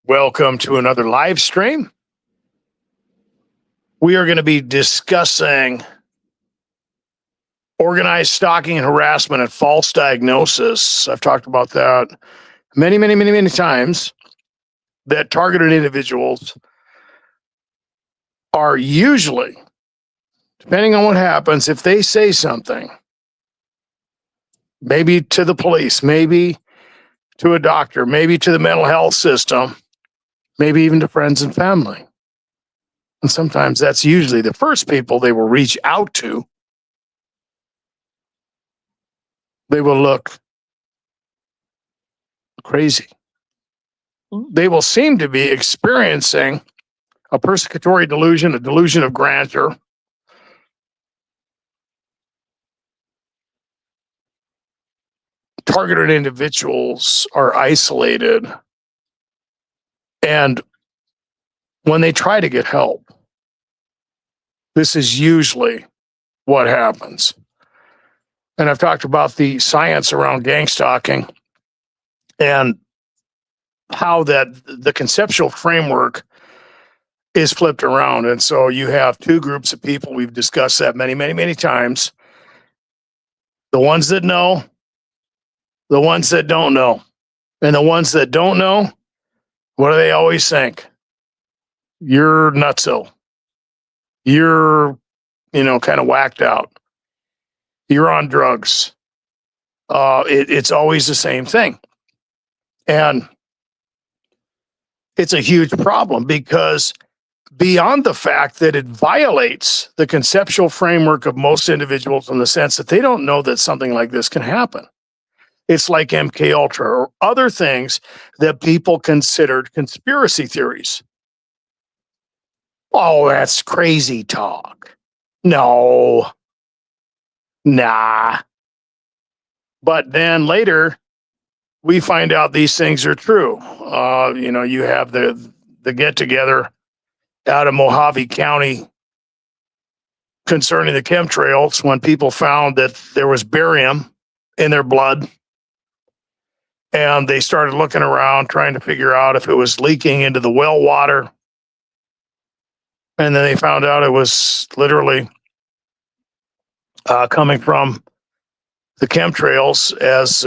Welcome to another live stream. We are going to be discussing organized stalking and harassment and false diagnosis. I've talked about that many times, that targeted individuals are usually, depending on what happens, if they say something, maybe to the police, maybe to a doctor, maybe to the mental health system, maybe even to friends and family. And sometimes that's usually the first people they will reach out to. They will look crazy. They will seem to be experiencing a persecutory delusion, a delusion of grandeur. Targeted individuals are isolated. And when they try to get help, this is usually what happens. And I've talked about the science around gang stalking and how that the conceptual framework is flipped around. And so you have two groups of people. We've discussed that many times. The ones that know, the ones that don't know. And the ones that don't know, what do they always think? You're nutso. You're, kind of whacked out. You're on drugs. It's always the same thing. And it's a huge problem because beyond the fact that it violates the conceptual framework of most individuals in the sense that they don't know that something like this can happen. It's like MK Ultra or other things that people considered conspiracy theories. Oh, that's crazy talk. No. Nah. But then later, we find out these things are true. You have the get-together out of Mojave County concerning the chemtrails when people found that there was barium in their blood. And they started looking around, trying to figure out if it was leaking into the well water. And then they found out it was literally coming from the chemtrails as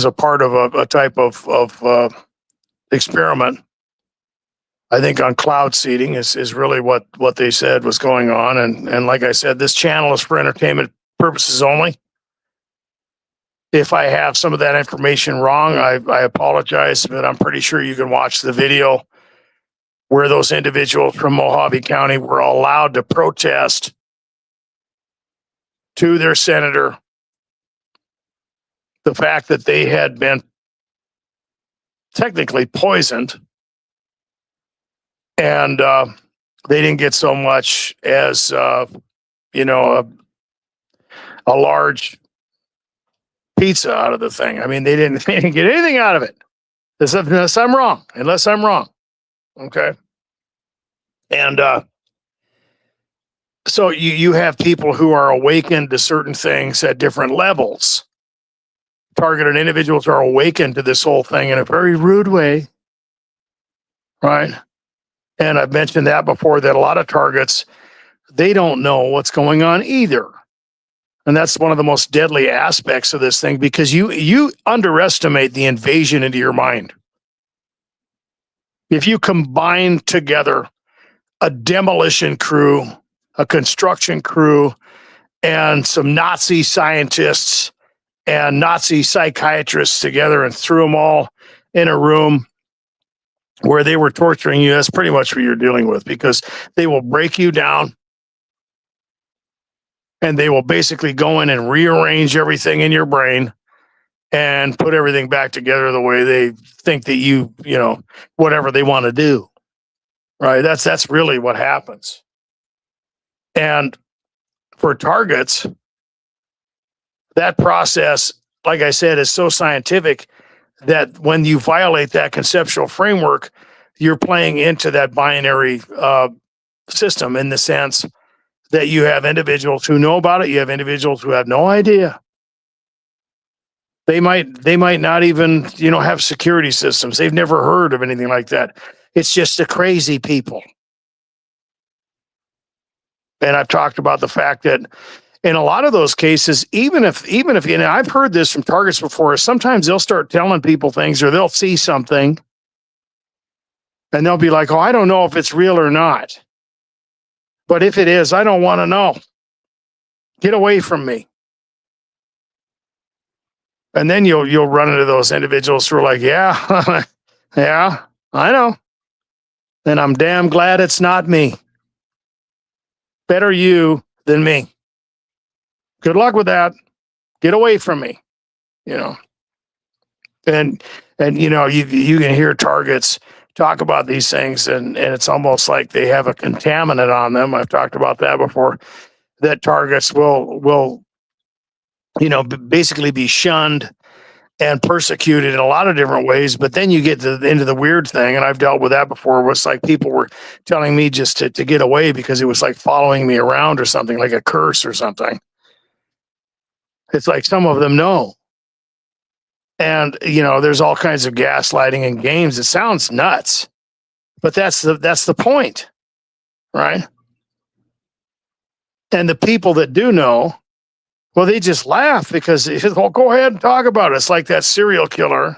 a part of a type of experiment. I think on cloud seeding is really what they said was going on. And like I said, this channel is for entertainment purposes only. If I have some of that information wrong, I apologize, but I'm pretty sure you can watch the video where those individuals from Mojave County were allowed to protest to their senator the fact that they had been technically poisoned, and they didn't get so much as a large pizza out of the thing. I mean, they didn't get anything out of it, unless I'm wrong. Okay. And so you have people who are awakened to certain things at different levels. Targeted individuals are awakened to this whole thing in a very rude way, right? And I've mentioned that before, that a lot of targets, they don't know what's going on either. And that's one of the most deadly aspects of this thing, because you underestimate the invasion into your mind. If you combine together a demolition crew, a construction crew, and some Nazi scientists and Nazi psychiatrists together and threw them all in a room where they were torturing you, that's pretty much what you're dealing with, because they will break you down and they will basically go in and rearrange everything in your brain and put everything back together the way they think that whatever they want to do. Right? That's really what happens. And for targets, that process, like I said, is so scientific that when you violate that conceptual framework, you're playing into that binary system, in the sense that you have individuals who know about it, you have individuals who have no idea. They might not even, have security systems. They've never heard of anything like that. It's just the crazy people. And I've talked about the fact that in a lot of those cases, even if I've heard this from targets before, sometimes they'll start telling people things or they'll see something and they'll be like, "Oh, I don't know if it's real or not. But if it is, I don't want to know. Get away from me." And then you'll run into those individuals who are like, "Yeah, yeah, I know. And I'm damn glad it's not me. Better you than me. Good luck with that. Get away from me." You know. And you can hear targets talk about these things, and it's almost like they have a contaminant on them. I've talked about that before. That targets will basically be shunned and persecuted in a lot of different ways. But then you get into the weird thing, and I've dealt with that before, where it's like people were telling me just to get away because it was like following me around or something, like a curse or something. It's like some of them know. And there's all kinds of gaslighting and games. It sounds nuts, but that's the point, right? And the people that do know, well, they just laugh because well, go ahead and talk about it. It's like that serial killer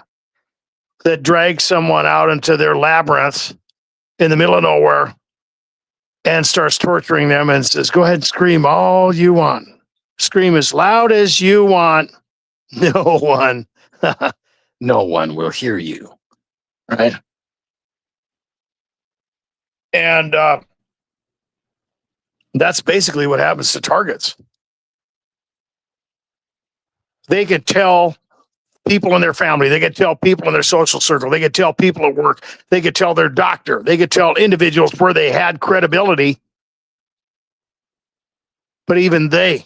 that drags someone out into their labyrinth in the middle of nowhere and starts torturing them and says, "Go ahead and scream all you want. Scream as loud as you want. No one, no one will hear you." Right? And that's basically what happens to targets. They could tell people in their family, they could tell people in their social circle, they could tell people at work, they could tell their doctor, they could tell individuals where they had credibility, but even they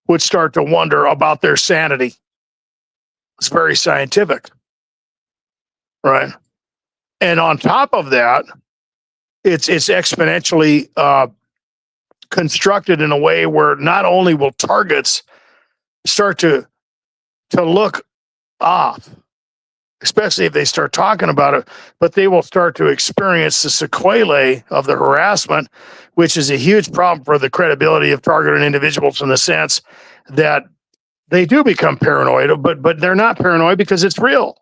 would start to wonder about their sanity. It's very scientific, right? And on top of that, it's exponentially constructed in a way where not only will targets start to look off, especially if they start talking about it, but they will start to experience the sequelae of the harassment, which is a huge problem for the credibility of targeted individuals in the sense that they do become paranoid, but they're not paranoid because it's real.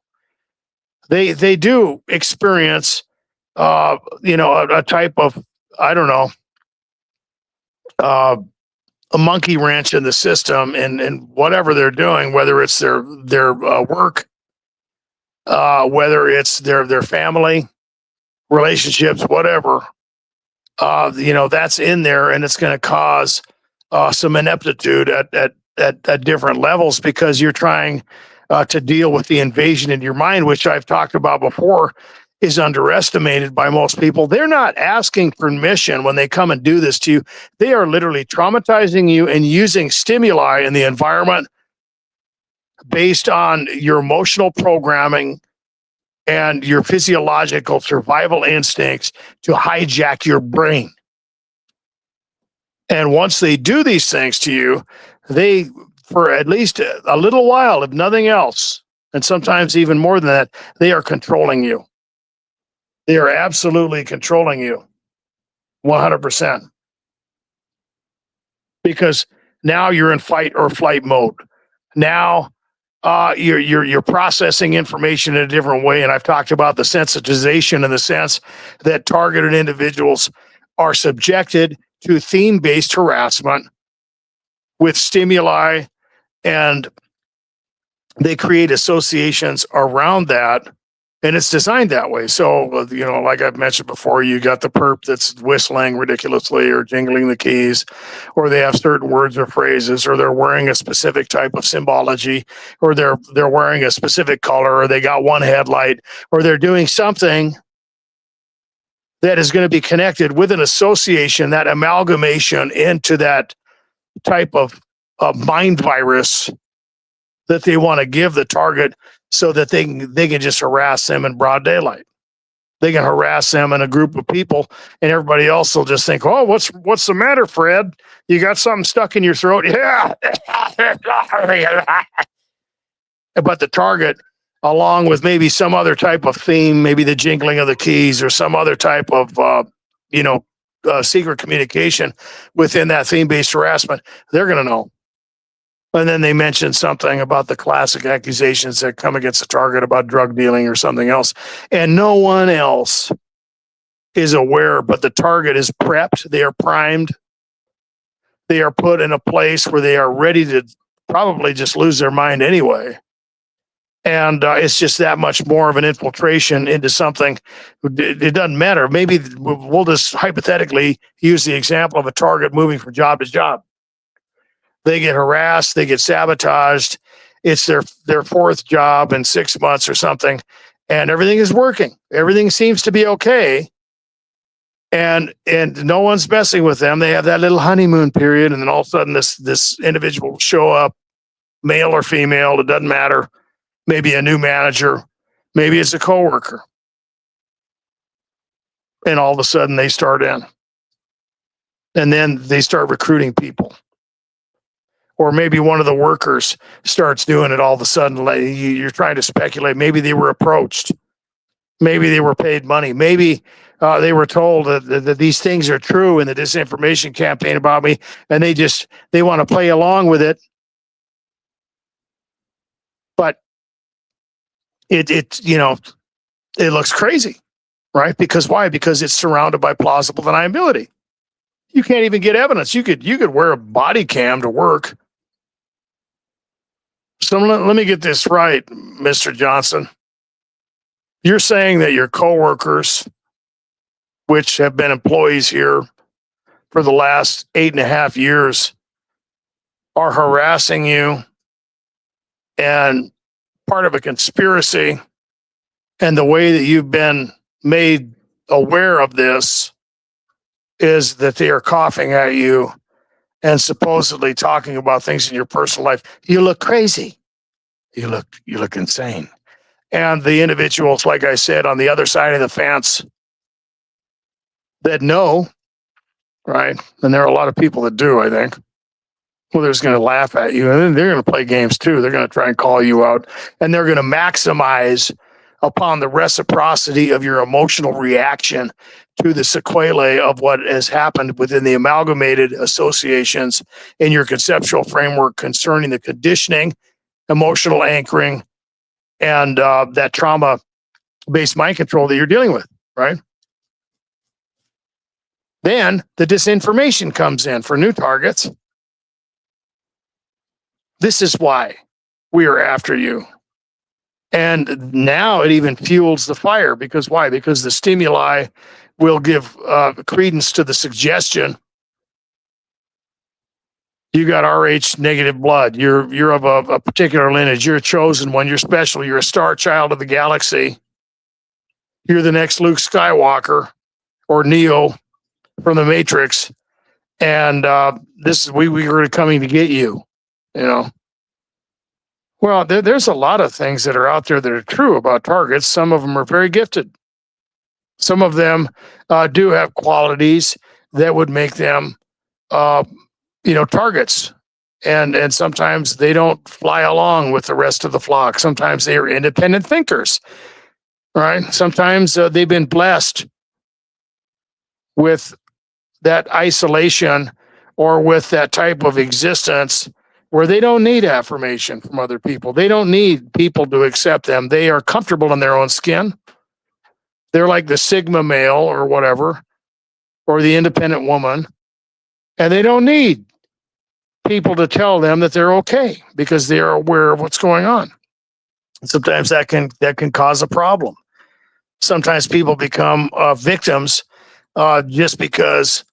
They do experience, a type of, I don't know, a monkey wrench in the system and whatever they're doing, whether it's their work, whether it's their family relationships, whatever, that's in there, and it's going to cause some ineptitude at different levels because you're trying to deal with the invasion in your mind, which I've talked about before, is underestimated by most people. They're not asking permission when they come and do this to you. They are literally traumatizing you and using stimuli in the environment based on your emotional programming and your physiological survival instincts to hijack your brain. And once they do these things to you, they, for at least a little while, if nothing else, and sometimes even more than that, they are controlling you. They are absolutely controlling you 100%. Because now you're in fight or flight mode. Now you're processing information in a different way. And I've talked about the sensitization in the sense that targeted individuals are subjected to theme-based harassment with stimuli, and they create associations around that. And it's designed that way. So, like I've mentioned before, you got the perp that's whistling ridiculously or jingling the keys, or they have certain words or phrases, or they're wearing a specific type of symbology, or they're wearing a specific color, or they got one headlight, or they're doing something that is going to be connected with an association, that amalgamation into that type of mind virus that they want to give the target so that they can just harass them in broad daylight. They can harass them in a group of people, and everybody else will just think, "Oh, what's the matter, Fred? You got something stuck in your throat?" "Yeah." but the target, along with maybe some other type of theme, maybe the jingling of the keys or some other type of, secret communication within that theme-based harassment, they're going to know. And then they mention something about the classic accusations that come against the target about drug dealing or something else. And no one else is aware, but the target is prepped. They are primed. They are put in a place where they are ready to probably just lose their mind anyway. And it's just that much more of an infiltration into something. It doesn't matter. Maybe we'll just hypothetically use the example of a target moving from job to job. They get harassed, they get sabotaged. It's their fourth job in 6 months or something, and everything is working. Everything seems to be okay, and no one's messing with them. They have that little honeymoon period, and then all of a sudden, this individual will show up, male or female, it doesn't matter. Maybe a new manager, maybe it's a coworker, and all of a sudden they start in, and then they start recruiting people. Or maybe one of the workers starts doing it all of a sudden. You're trying to speculate. Maybe they were approached. Maybe they were paid money. Maybe they were told that these things are true in the disinformation campaign about me, and they want to play along with it. But it looks crazy, right? Because why? Because it's surrounded by plausible deniability. You can't even get evidence. You could wear a body cam to work. So let me get this right, Mr. Johnson. You're saying that your coworkers, which have been employees here for the last 8.5 years, are harassing you and part of a conspiracy, and the way that you've been made aware of this is that they are coughing at you and supposedly talking about things in your personal life. You look crazy. You look insane. And the individuals, like I said, on the other side of the fence that know, right? And there are a lot of people that do, I think. Well, they're just going to laugh at you, and then they're going to play games too. They're going to try and call you out, and they're going to maximize upon the reciprocity of your emotional reaction to the sequelae of what has happened within the amalgamated associations in your conceptual framework concerning the conditioning, emotional anchoring, and that trauma-based mind control that you're dealing with, right? Then the disinformation comes in for new targets. This is why we are after you. And now it even fuels the fire. Because why? Because the stimuli will give credence to the suggestion. You got Rh negative blood. You're of a particular lineage. You're a chosen one. You're special. You're a star child of the galaxy. You're the next Luke Skywalker or Neo from the Matrix. And we were coming to get you, you know. Well, there's a lot of things that are out there that are true about targets. Some of them are very gifted. Some of them do have qualities that would make them, targets. And sometimes they don't fly along with the rest of the flock. Sometimes they are independent thinkers, right? Sometimes they've been blessed with that isolation or with that type of existence where they don't need affirmation from other people. They don't need people to accept them. They are comfortable in their own skin. They're like the Sigma male or whatever, or the independent woman, and they don't need people to tell them that they're okay because they are aware of what's going on. Sometimes that can cause a problem. Sometimes people become victims just because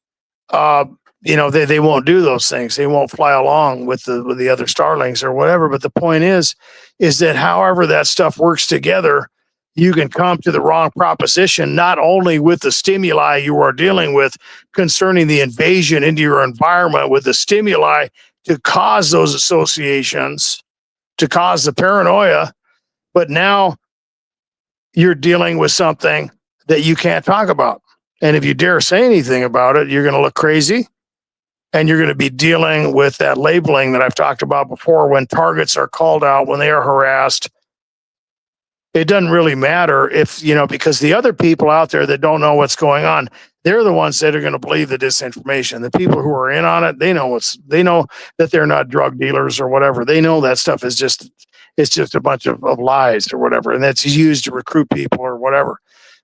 they won't do those things. They won't fly along with the other starlings or whatever. But the point is that however that stuff works together, you can come to the wrong proposition, not only with the stimuli you are dealing with concerning the invasion into your environment with the stimuli to cause those associations, to cause the paranoia, but now you're dealing with something that you can't talk about. And if you dare say anything about it, you're going to look crazy. And you're going to be dealing with that labeling that I've talked about before. When targets are called out, when they are harassed, it doesn't really matter if, because the other people out there that don't know what's going on, they're the ones that are going to believe the disinformation. The people who are in on it, they know that they're not drug dealers or whatever. They know that stuff is just a bunch of lies or whatever, and that's used to recruit people or whatever.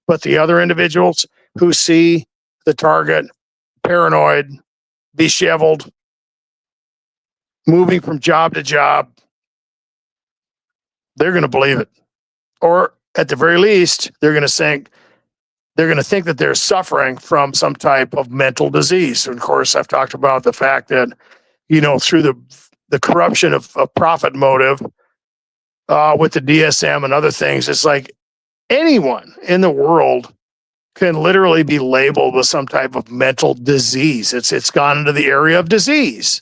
But the other individuals who see the target, paranoid, disheveled, moving from job to job, they're going to believe it. Or at the very least, they're going to think that they're suffering from some type of mental disease. And of course, I've talked about the fact that, through the corruption of profit motive with the DSM and other things, it's like anyone in the world can literally be labeled with some type of mental disease. It's gone into the area of disease.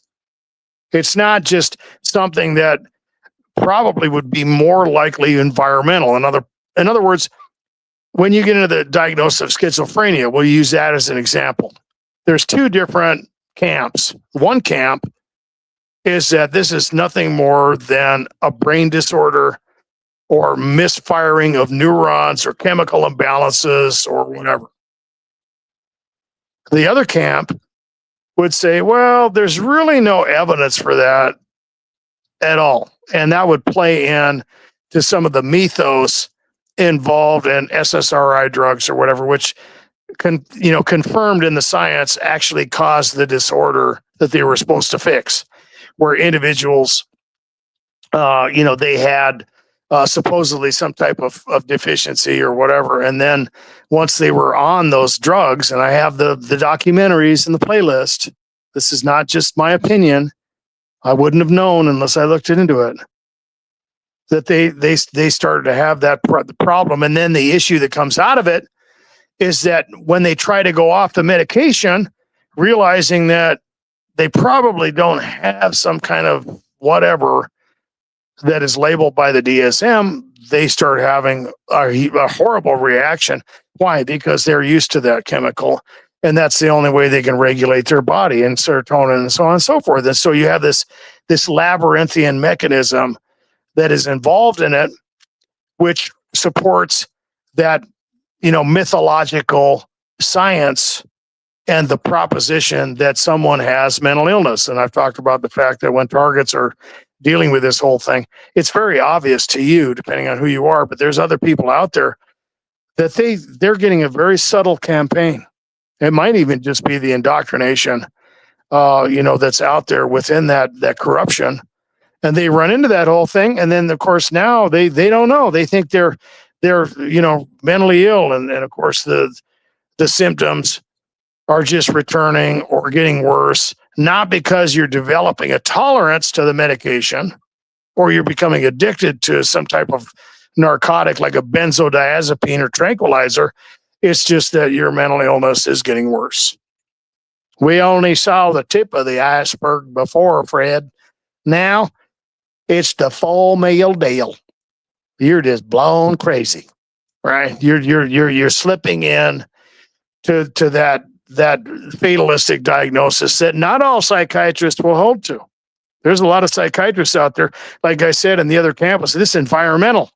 It's not just something that probably would be more likely environmental. In other words, when you get into the diagnosis of schizophrenia, we'll use that as an example. There's two different camps. One camp is that this is nothing more than a brain disorder or misfiring of neurons or chemical imbalances or whatever. The other camp would say, well, there's really no evidence for that at all. And that would play in to some of the mythos involved in SSRI drugs or whatever, which confirmed in the science actually caused the disorder that they were supposed to fix, where individuals, they had supposedly some type of deficiency or whatever. And then once they were on those drugs, and I have the documentaries in the playlist, this is not just my opinion. I wouldn't have known unless I looked into it, that they started to have that problem. And then the issue that comes out of it is that when they try to go off the medication, realizing that they probably don't have some kind of whatever that is labeled by the DSM, they start having a horrible reaction. Why? Because they're used to that chemical, and that's the only way they can regulate their body, and serotonin and so on and so forth. And so you have this labyrinthian mechanism that is involved in it, which supports that, mythological science and the proposition that someone has mental illness. And I've talked about the fact that when targets are dealing with this whole thing, it's very obvious to you, depending on who you are, but there's other people out there that they're getting a very subtle campaign. It might even just be the indoctrination, that's out there within that corruption. And they run into that whole thing. And then, of course, now they don't know. They think they're mentally ill. And of course, the symptoms are just returning or getting worse, not because you're developing a tolerance to the medication or you're becoming addicted to some type of narcotic like a benzodiazepine or tranquilizer. It's just that your mental illness is getting worse. We only saw the tip of the iceberg before, Fred. Now it's the full meal deal. You're just blown crazy, right? You're slipping in to that fatalistic diagnosis that not all psychiatrists will hold to. There's a lot of psychiatrists out there, like I said, in the other campus. This is environmental.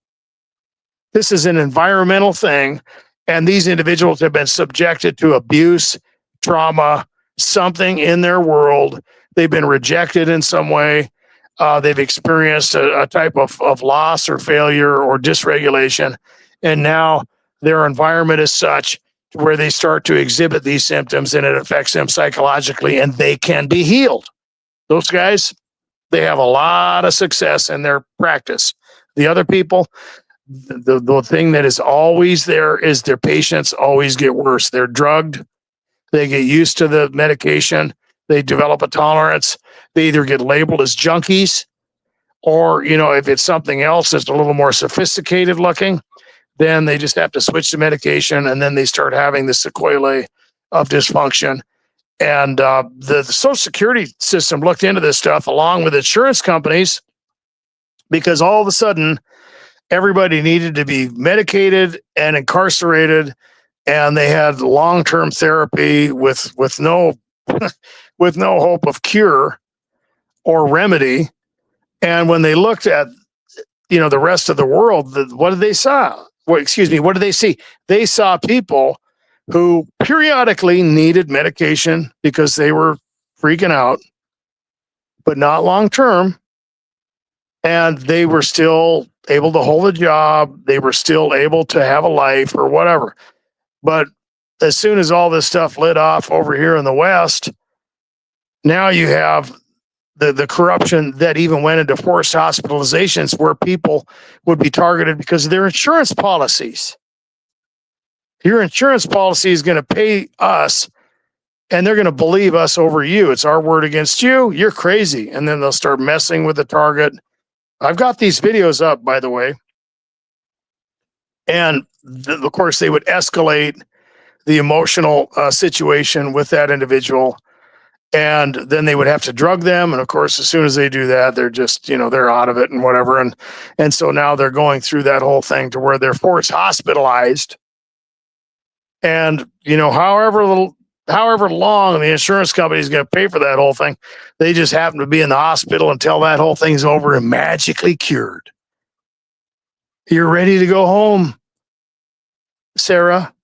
This is an environmental thing, and these individuals have been subjected to abuse, trauma, something in their world. They've been rejected in some way. They've experienced a type of loss or failure or dysregulation, and now their environment is such where they start to exhibit these symptoms, and it affects them psychologically, and they can be healed. Those guys, they have a lot of success in their practice. The other people, the thing that is always there is their patients always get worse. They're drugged. They get used to the medication. They develop a tolerance. They either get labeled as junkies or, if it's something else that's a little more sophisticated looking, then they just have to switch to medication, and then they start having the sequelae of dysfunction. And the Social Security system looked into this stuff along with insurance companies, because all of a sudden everybody needed to be medicated and incarcerated, and they had long-term therapy with no with no hope of cure or remedy. And when they looked at, the rest of the world, what did they saw? Well, excuse me, what did they see? They saw people who periodically needed medication because they were freaking out, but not long term. And they were still able to hold a job. They were still able to have a life or whatever. But as soon as all this stuff lit off over here in the West, now you have the corruption that even went into forced hospitalizations where people would be targeted because of their insurance policies. Your insurance policy is going to pay us and they're going to believe us over you. It's our word against you. You're crazy. And then they'll start messing with the target. I've got these videos up, by the way. And of course, they would escalate the emotional situation with that individual. And then they would have to drug them. And of course, as soon as they do that, they're just, they're out of it and whatever. And so now they're going through that whole thing to where they're forced hospitalized. And, however long the insurance company is going to pay for that whole thing, they just happen to be in the hospital until that whole thing's over and magically cured. You're ready to go home, Sarah.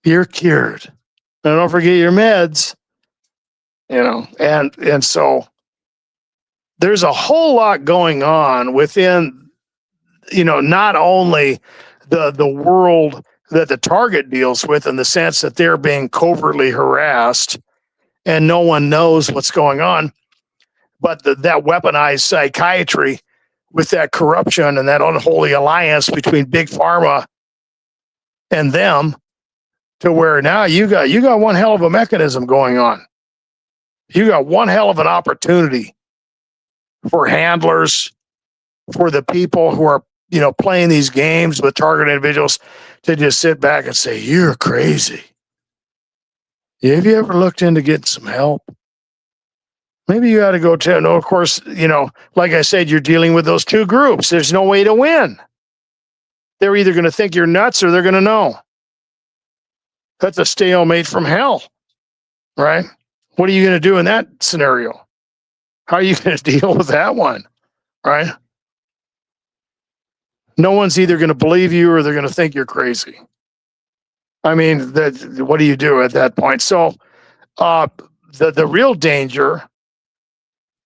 You're cured. And don't forget your meds. And so there's a whole lot going on within, not only the world that the target deals with in the sense that they're being covertly harassed and no one knows what's going on, but that weaponized psychiatry with that corruption and that unholy alliance between big pharma and them, to where now you got one hell of a mechanism going on. You got one hell of an opportunity for handlers, for the people who are, playing these games with target individuals to just sit back and say, you're crazy. Have you ever looked into getting some help? Maybe you got to go to, no, of course, like I said, you're dealing with those two groups. There's no way to win. They're either going to think you're nuts or they're going to know. That's a stalemate from hell, right? What are you going to do in that scenario? How are you going to deal with that one, right? No one's either going to believe you or they're going to think you're crazy. I mean, what do you do at that point? So the real danger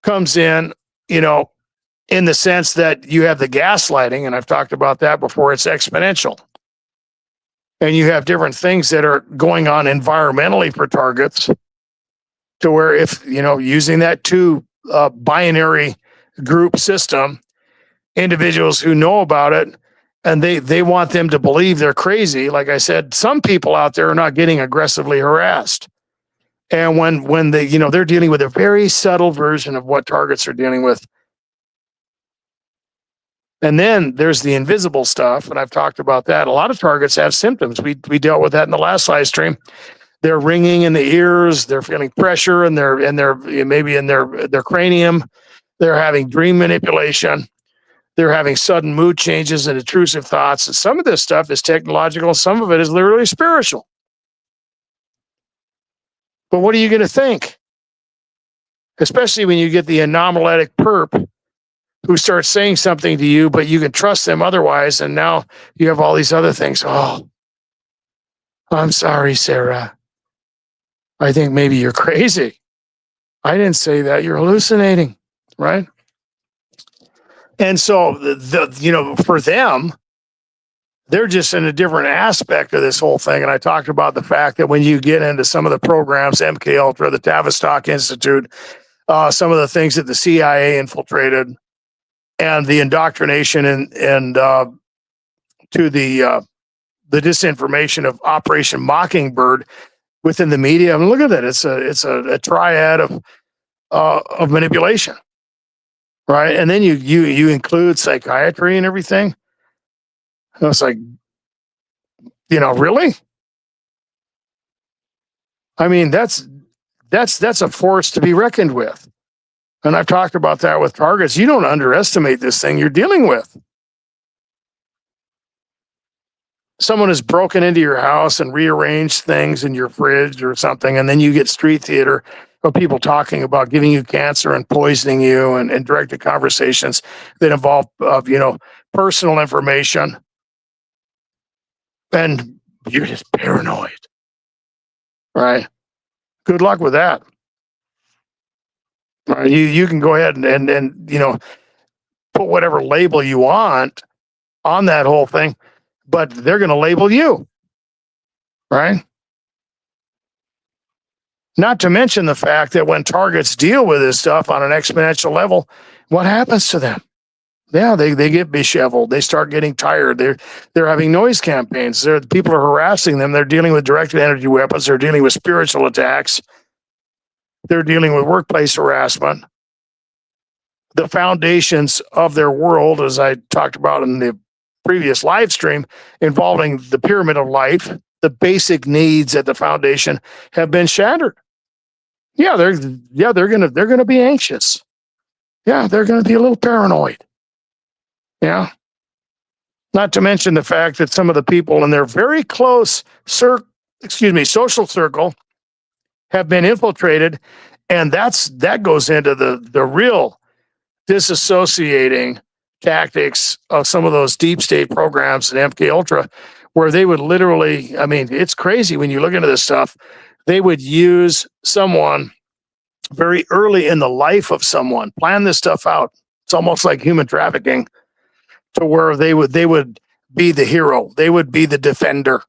comes in, in the sense that you have the gaslighting, and I've talked about that before. It's exponential. And you have different things that are going on environmentally for targets, to where if, using that two binary group system, individuals who know about it and they want them to believe they're crazy. Like I said, some people out there are not getting aggressively harassed. And when they, they're dealing with a very subtle version of what targets are dealing with. And then there's the invisible stuff, and I've talked about that. A lot of targets have symptoms. We dealt with that in the last live stream. They're ringing in the ears. They're feeling pressure, and they're maybe in their cranium. They're having dream manipulation. They're having sudden mood changes and intrusive thoughts. And some of this stuff is technological. Some of it is literally spiritual. But what are you going to think? Especially when you get the anomaletic perp who starts saying something to you, but you can trust them otherwise. And now you have all these other things. Oh, I'm sorry, Sarah. I think maybe you're crazy. I didn't say that. You're hallucinating, right? And so, for them, they're just in a different aspect of this whole thing. And I talked about the fact that when you get into some of the programs, MK Ultra, the Tavistock Institute, some of the things that the CIA infiltrated, and the indoctrination and to the disinformation of Operation Mockingbird within the media. I mean, look at that. It's a triad of manipulation. Right. And then you include psychiatry and everything. And it's like, really? I mean, that's a force to be reckoned with. And I've talked about that with targets. You don't underestimate this thing you're dealing with. someone has broken into your house and rearranged things in your fridge or something, and then you get street theater of people talking about giving you cancer and poisoning you, and directed conversations that involve personal information, and you're just paranoid, right? Good luck with that. Right? You can go ahead and put whatever label you want on that whole thing, but they're going to label you, right? Not to mention the fact that when targets deal with this stuff on an exponential level, what happens to them? Yeah, they get disheveled. They start getting tired. They're having noise campaigns. People are harassing them. They're dealing with directed energy weapons. They're dealing with spiritual attacks. They're dealing with workplace harassment. The foundations of their world, as I talked about in the previous live stream, involving the pyramid of life, the basic needs at the foundation have been shattered. Yeah, they're gonna be anxious. Yeah, they're gonna be a little paranoid. Yeah. Not to mention the fact that some of the people in their very close social circle have been infiltrated, and that goes into the real disassociating tactics of some of those deep state programs and MK Ultra, where they would literally, I mean, it's crazy when you look into this stuff. They would use someone very early in the life of someone, plan this stuff out. It's almost like human trafficking, to where they would be the hero, they would be the defender,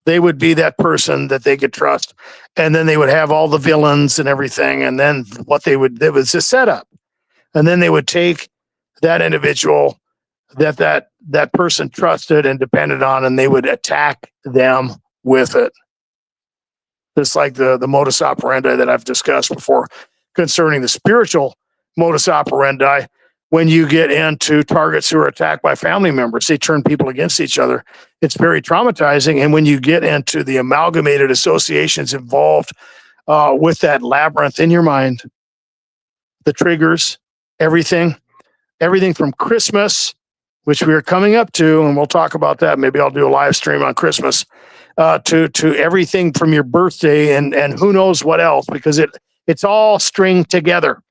they would be that person that they could trust, and then they would have all the villains and everything, and then it was a setup, and then they would take that individual that person trusted and depended on, and they would attack them with it. Just like the modus operandi that I've discussed before concerning the spiritual modus operandi. When you get into targets who are attacked by family members, they turn people against each other. It's very traumatizing. And when you get into the amalgamated associations involved with that labyrinth in your mind, the triggers, everything from Christmas, which we are coming up to, and we'll talk about that. Maybe I'll do a live stream on Christmas, to everything from your birthday and who knows what else, because it's all stringed together.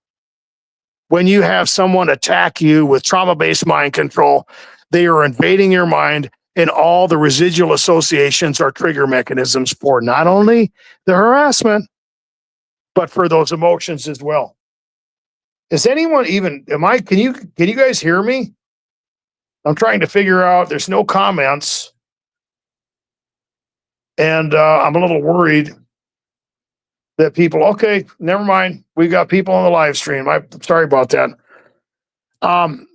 When you have someone attack you with trauma-based mind control, they are invading your mind, and all the residual associations are trigger mechanisms for not only the harassment, but for those emotions as well. Is anyone even, can you guys hear me? I'm trying to figure out, there's no comments, and I'm a little worried that people, okay, never mind. We got people on the live stream. I'm sorry about that.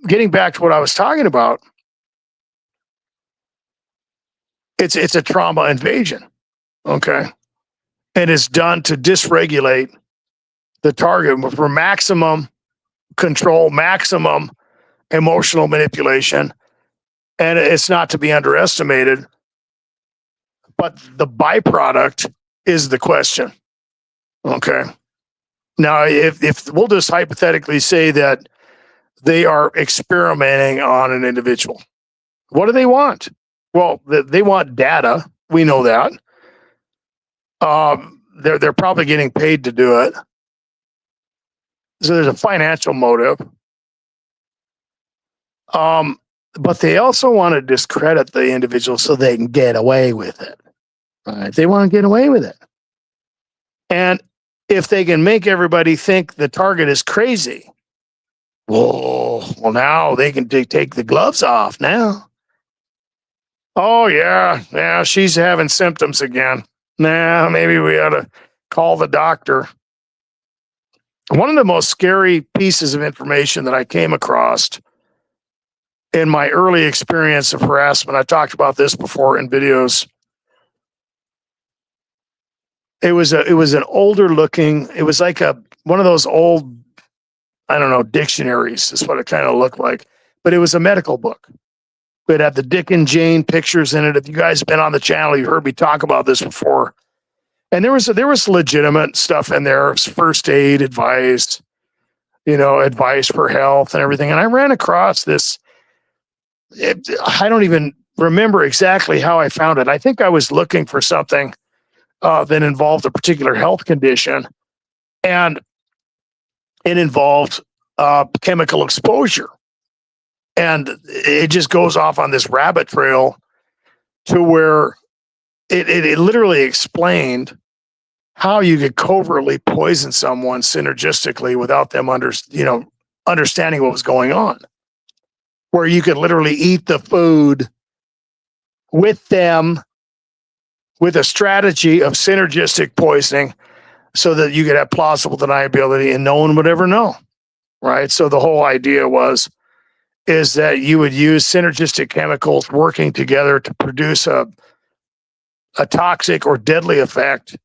Getting back to what I was talking about, it's a trauma invasion, okay? And it's done to dysregulate the target for maximum control, maximum emotional manipulation, and it's not to be underestimated. But the byproduct is the question. Okay. Now, if we'll just hypothetically say that they are experimenting on an individual, what do they want? Well, they want data. We know that. They're probably getting paid to do it. So there's a financial motive. But they also want to discredit the individual so they can get away with it. Right? They want to get away with it. And if they can make everybody think the target is crazy, well, now they can take the gloves off now. Oh, yeah, she's having symptoms again. Nah, maybe we ought to call the doctor. One of the most scary pieces of information that I came across in my early experience of harassment, I talked about this before in videos. It was an older looking, it was like one of those old, I don't know, dictionaries is what it kind of looked like, but it was a medical book. It had the Dick and Jane pictures in it. If you guys have been on the channel, you've heard me talk about this before. And there was legitimate stuff in there, first aid advice, advice for health and everything. And I ran across this. I don't even remember exactly how I found it. I think I was looking for something that involved a particular health condition, and it involved chemical exposure. And it just goes off on this rabbit trail to where it literally explained how you could covertly poison someone synergistically without them understanding what was going on. Where you could literally eat the food with them with a strategy of synergistic poisoning so that you could have plausible deniability and no one would ever know. Right. So the whole idea is that you would use synergistic chemicals working together to produce a toxic or deadly effect.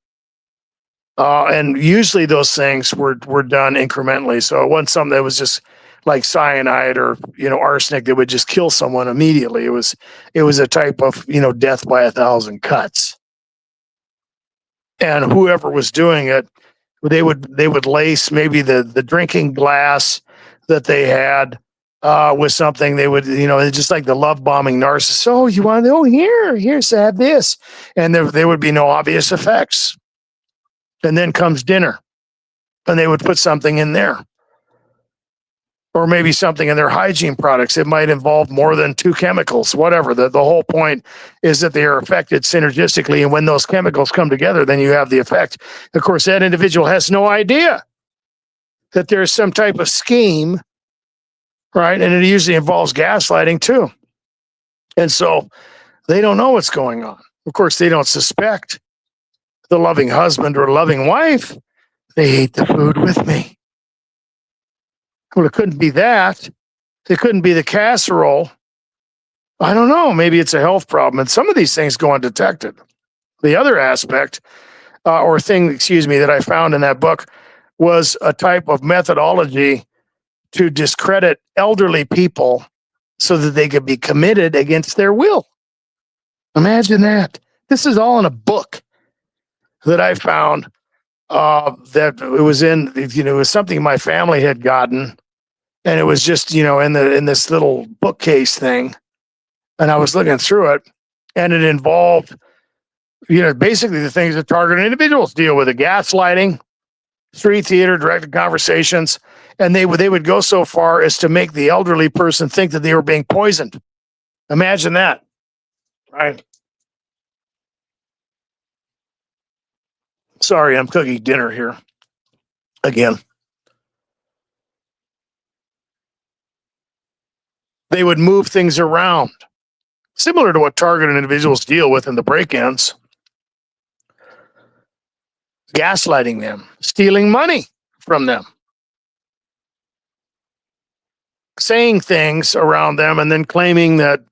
And usually those things were done incrementally. So it wasn't something that was just like cyanide or arsenic that would just kill someone immediately. It was a type of death by 1,000 cuts. And whoever was doing it, they would lace maybe the drinking glass that they had with something. They would just like the love bombing narcissist. Oh, you want? Oh, here's have this, and there would be no obvious effects. And then comes dinner, and they would put something in there, or maybe something in their hygiene products. It might involve more than 2 chemicals, whatever. The whole point is that they are affected synergistically. And when those chemicals come together, then you have the effect. Of course, that individual has no idea that there's some type of scheme, right? And it usually involves gaslighting too. And so they don't know what's going on. Of course, they don't suspect the loving husband or loving wife. They ate the food with me. Well, it couldn't be that. It couldn't be the casserole. I don't know. Maybe it's a health problem. And some of these things go undetected. The other aspect that I found in that book was a type of methodology to discredit elderly people so that they could be committed against their will. Imagine that. This is all in a book that I found that it was it was something my family had gotten. And it was just, in this little bookcase thing. And I was looking through it, and it involved, basically the things that targeted individuals deal with: the gaslighting, street theater, directed conversations. And they would go so far as to make the elderly person think that they were being poisoned. Imagine that, right? Sorry, I'm cooking dinner here again. They would move things around, similar to what targeted individuals deal with in the break-ins. Gaslighting them, stealing money from them, saying things around them, and then claiming that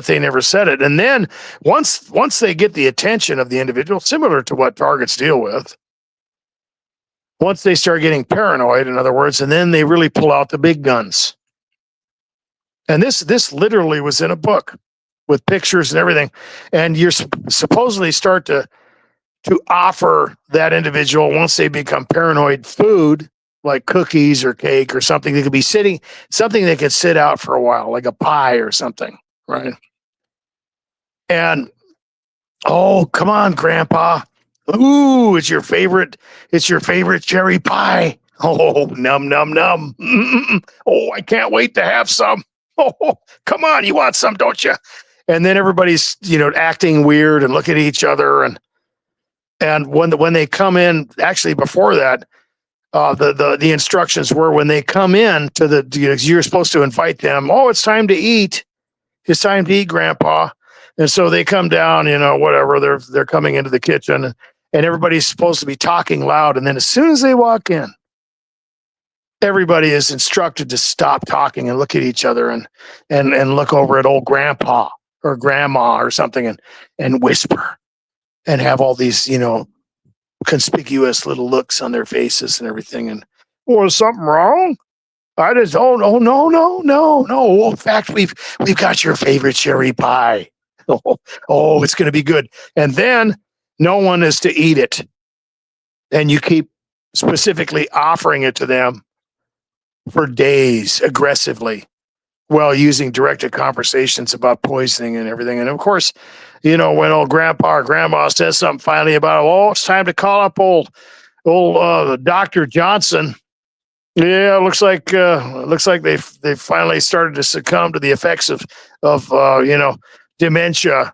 they never said it. And then once they get the attention of the individual, similar to what targets deal with, once they start getting paranoid, in other words, and then they really pull out the big guns. And this literally was in a book with pictures and everything. And you're supposedly start to offer that individual, once they become paranoid, food like cookies or cake or something that could be something that could sit out for a while, like a pie or something, right? And, oh, come on, Grandpa. Ooh, it's your favorite cherry pie. Oh, num, num, num. Mm-mm-mm. Oh, I can't wait to have some. Oh, come on, you want some, don't you? And then everybody's, acting weird and looking at each other. And when they come in, actually before that, the instructions were, when they come in to you're supposed to invite them. Oh, it's time to eat. It's time to eat, Grandpa. And so they come down, whatever. They're coming into the kitchen, and everybody's supposed to be talking loud. And then as soon as they walk in, everybody is instructed to stop talking and look at each other and look over at old Grandpa or Grandma or something and whisper and have all these, conspicuous little looks on their faces and everything. And, well, is something wrong? No. In fact, we've got your favorite cherry pie. Oh, it's going to be good. And then no one is to eat it. And you keep specifically offering it to them for days aggressively. well, using directed conversations about poisoning and everything. And of course, when old grandpa or grandma says something finally about, oh, it's time to call up old Dr. Johnson. Yeah, it looks like they finally started to succumb to the effects of dementia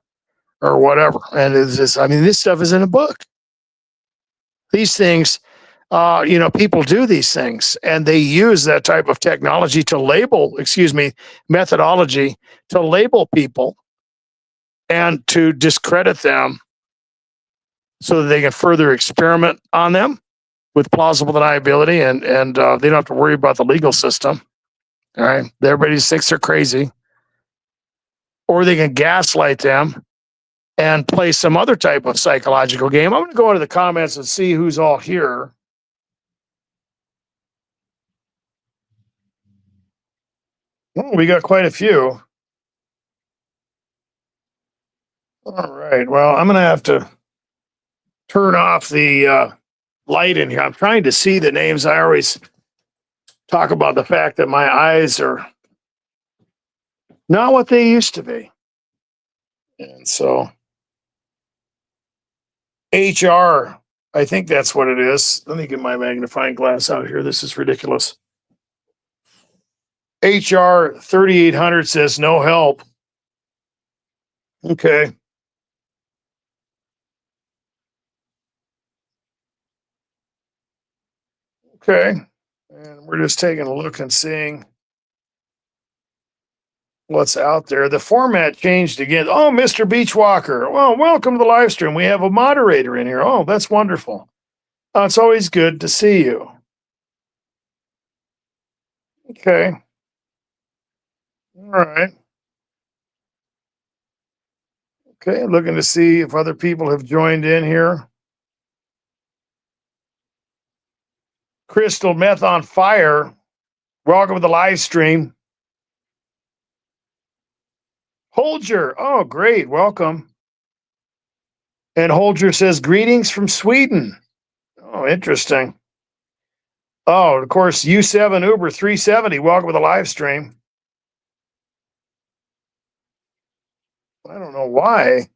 or whatever. And it's just, I mean, this stuff is in a book. These things, people do these things, and they use that type of technology to label, methodology to label people and to discredit them so that they can further experiment on them with plausible deniability, and they don't have to worry about the legal system. All right, everybody just thinks they're crazy, or they can gaslight them and play some other type of psychological game. I'm going to go into the comments and see who's all here. Oh, we got quite a few. All right. Well, I'm going to have to turn off the light in here. I'm trying to see the names. I always talk about the fact that my eyes are not what they used to be. And so HR, I think that's what it is. Let me get my magnifying glass out here. This is ridiculous. HR 3800 says no help. Okay. Okay. And we're just taking a look and seeing what's out there. The format changed again. Oh, Mr. Beachwalker. Well, welcome to the live stream. We have a moderator in here. Oh, that's wonderful. It's always good to see you. Okay. All right. Okay, looking to see if other people have joined in here. Crystal Meth on Fire. Welcome to the live stream. Holger. Oh, great. Welcome. And Holger says, greetings from Sweden. Oh, interesting. Oh, of course, U7 Uber 370. Welcome to the live stream. I don't know why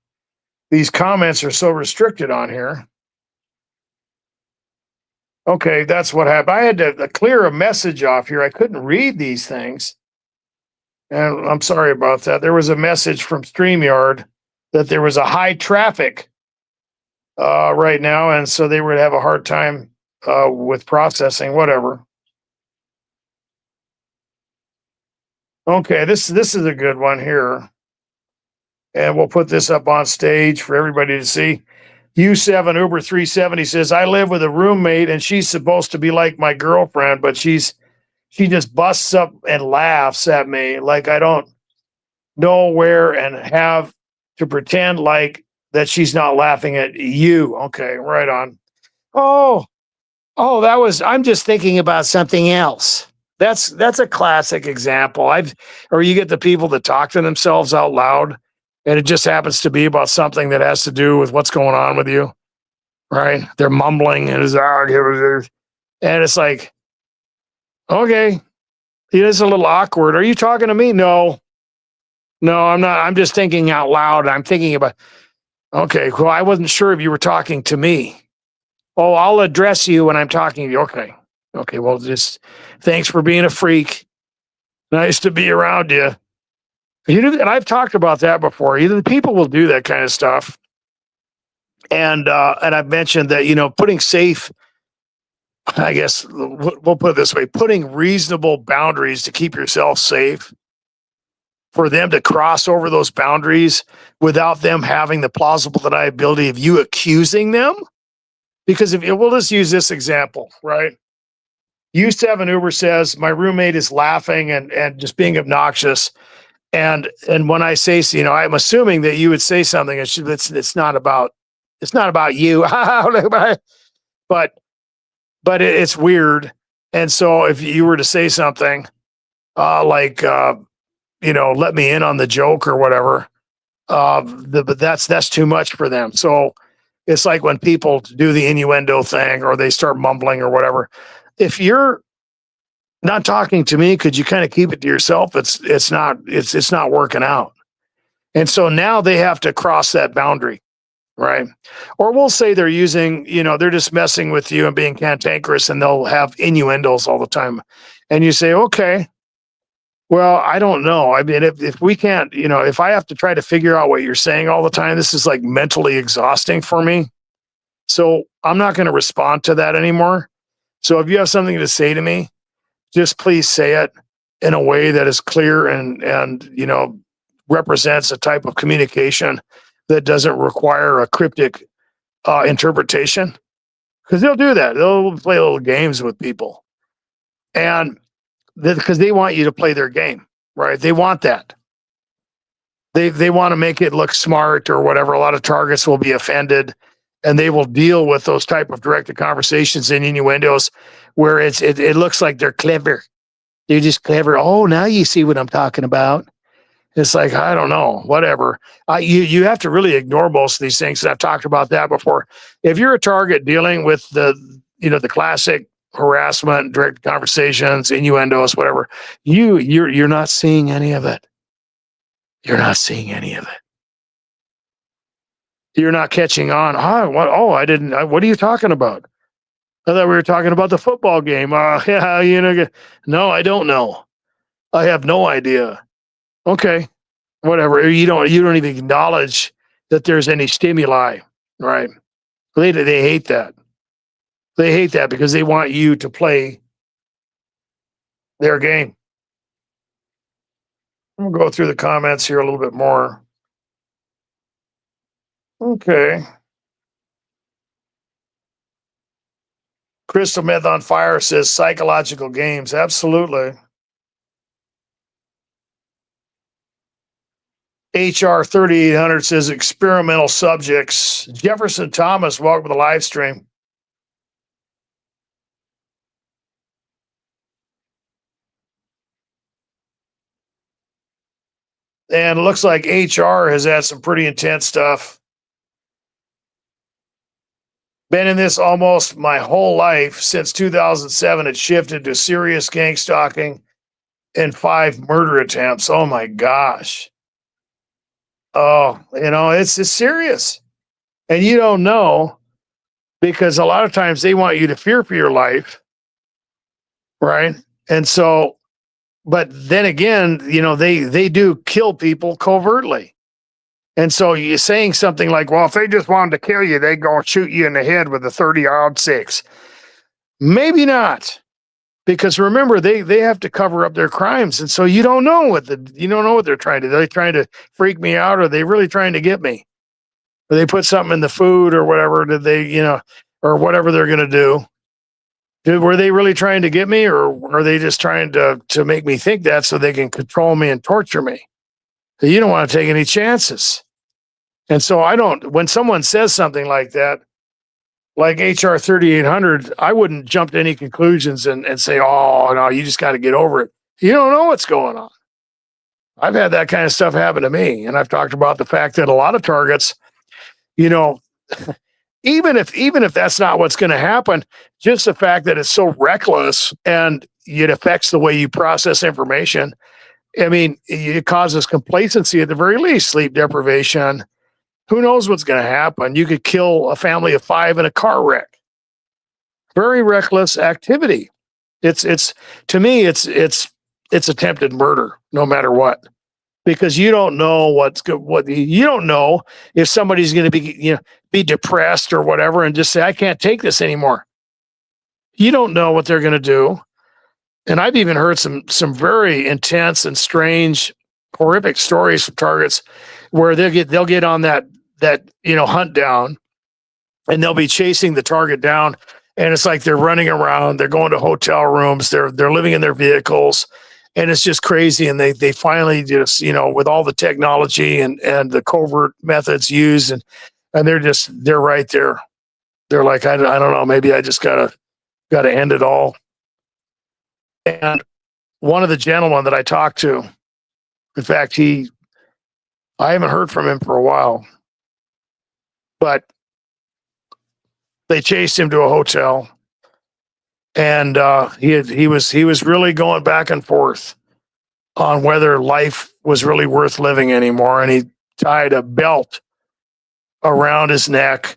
these comments are so restricted on here. Okay, that's what happened. I had to clear a message off here. I couldn't read these things. And I'm sorry about that. There was a message from StreamYard that there was a high traffic right now, and so they would have a hard time with processing, whatever. Okay, this is a good one here. And we'll put this up on stage for everybody to see. U7 Uber 370 says, I live with a roommate and she's supposed to be like my girlfriend, but she just busts up and laughs at me like I don't know where and have to pretend like that she's not laughing at you. Okay, right on. Oh, I'm just thinking about something else. That's a classic example. Or you get the people that talk to themselves out loud, and it just happens to be about something that has to do with what's going on with you, right? They're mumbling and it's like, okay, it is a little awkward. Are you talking to me? No, I'm not. I'm just thinking out loud. I'm thinking about, okay, well, I wasn't sure if you were talking to me. Oh, I'll address you when I'm talking to you. Okay. Okay, well, just thanks for being a freak. Nice to be around you. And I've talked about that before. Either the people will do that kind of stuff. And I've mentioned that, putting safe, I guess we'll put it this way, putting reasonable boundaries to keep yourself safe, for them to cross over those boundaries without them having the plausible deniability of you accusing them. Because we'll just use this example, right? U7 Uber says, my roommate is laughing and just being obnoxious. And when I say, I'm assuming that you would say something, it's not about you, but it's weird. And so if you were to say something like, let me in on the joke or whatever, but that's too much for them. So it's like when people do the innuendo thing or they start mumbling or whatever. If you're not talking to me. Could you kind of keep it to yourself? It's not working out. And so now they have to cross that boundary, right? Or we'll say they're using, they're just messing with you and being cantankerous, and they'll have innuendos all the time. And you say, okay, well, I don't know. I mean, if we can't, if I have to try to figure out what you're saying all the time, this is like mentally exhausting for me. So I'm not going to respond to that anymore. So if you have something to say to me, just please say it in a way that is clear and represents a type of communication that doesn't require a cryptic interpretation. Because they'll do that. They'll play little games with people, and because they want you to play their game, right? They want that. They want to make it look smart or whatever. A lot of targets will be offended, and they will deal with those type of directed conversations and innuendos where it looks like they're clever. They're just clever. Oh, now you see what I'm talking about. It's like, I don't know, whatever. You have to really ignore most of these things. And I've talked about that before. If you're a target dealing with the classic harassment, direct conversations, innuendos, whatever, you're not seeing any of it. You're not seeing any of it. You're not catching on. What? Oh, I didn't. What are you talking about? I thought we were talking about the football game. Yeah, no, I don't know. I have no idea. Okay, whatever. You don't even acknowledge that there's any stimuli, right? They hate that. They hate that because they want you to play their game. We'll go through the comments here a little bit more. Okay. Crystal Meth on Fire says psychological games. Absolutely. HR 3800 says experimental subjects. Jefferson Thomas, welcome to the live stream. And it looks like HR has had some pretty intense stuff. Been in this almost my whole life. Since 2007, it shifted to serious gang stalking and 5 murder attempts. Oh my gosh. Oh, it's serious. And you don't know, because a lot of times they want you to fear for your life, right? And so, but then again, they do kill people covertly. And so you're saying something like, well, if they just wanted to kill you, they'd go shoot you in the head with a 30-06. Maybe not. Because remember, they have to cover up their crimes. And so you don't know what they're trying to do. Are they trying to freak me out? Or are they really trying to get me? Or they put something in the food or whatever, did they, or whatever they're going to do. Were they really trying to get me, or are they just trying to make me think that so they can control me and torture me? You don't want to take any chances. And so when someone says something like that, like HR 3800, I wouldn't jump to any conclusions and say, oh, no, you just got to get over it. You don't know what's going on. I've had that kind of stuff happen to me. And I've talked about the fact that a lot of targets, even if that's not what's going to happen, just the fact that it's so reckless and it affects the way you process information. I mean, it causes complacency at the very least, sleep deprivation. Who knows what's going to happen? You could kill a family of 5 in a car wreck. Very reckless activity. It's to me, it's attempted murder, no matter what, because you don't know what you don't know if somebody's going to be depressed or whatever and just say, I can't take this anymore. You don't know what they're going to do. And I've even heard some very intense and strange, horrific stories from targets where they'll get on that hunt down, and they'll be chasing the target down, and it's like they're running around, they're going to hotel rooms, they're living in their vehicles, and it's just crazy. And they finally just, with all the technology and the covert methods used, and they're right there. They're like, I don't know, maybe I just gotta end it all. And one of the gentlemen that I talked to, in fact, I haven't heard from him for a while, but they chased him to a hotel. and he was really going back and forth on whether life was really worth living anymore, and he tied a belt around his neck,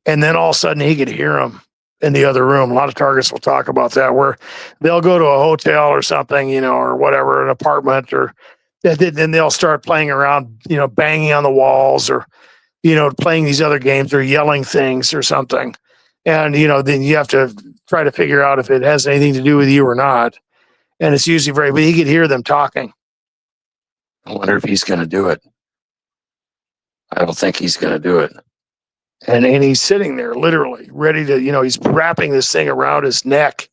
and then all of a sudden he could hear him in the other room. A lot of targets will talk about that, where they'll go to a hotel or something, or whatever, an apartment, or then they'll start playing around, banging on the walls, or playing these other games or yelling things or something. And then you have to try to figure out if it has anything to do with you or not. And it's usually but he could hear them talking. I wonder if he's going to do it. I don't think he's going to do it. And he's sitting there literally ready to, he's wrapping this thing around his neck.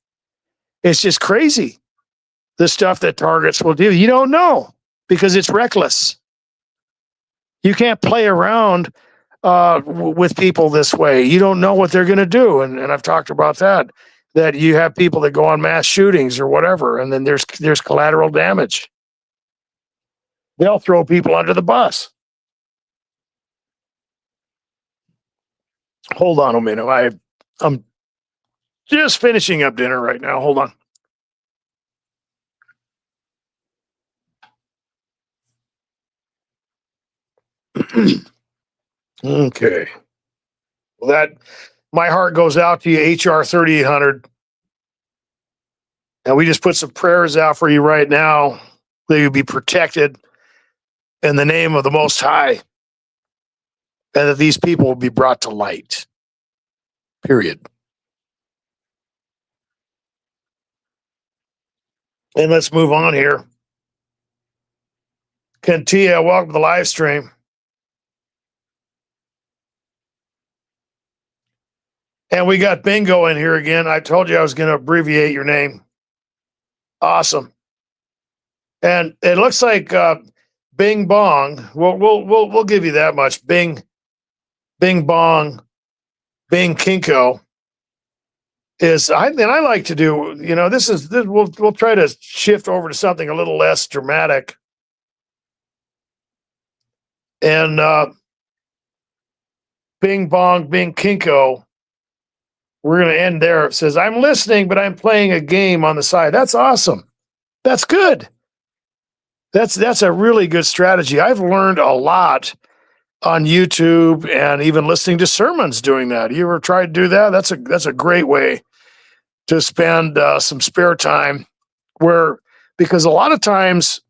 It's just crazy. The stuff that targets will do. You don't know because it's reckless. You can't play around with people this way. You don't know what they're going to do. And I've talked about that you have people that go on mass shootings or whatever, and then there's collateral damage. They'll throw people under the bus. Hold on a minute. I'm just finishing up dinner right now. Hold on. Okay. Well, my heart goes out to you, HR 3800. And we just put some prayers out for you right now that you be protected in the name of the Most High, and that these people will be brought to light. Period. And let's move on here. Kentia, welcome to the live stream. And we got Bingo in here again. I told you I was going to abbreviate your name. Awesome. And it looks like Bing Bong. We'll give you that much. Bing Bong, Bing Kinko is. I like to do. We'll try to shift over to something a little less dramatic. And Bing Bong, Bing Kinko. We're going to end there. It says, I'm listening, but I'm playing a game on the side. That's awesome. That's good. That's a really good strategy. I've learned a lot on YouTube and even listening to sermons doing that. You ever tried to do that? That's a great way to spend some spare time because a lot of times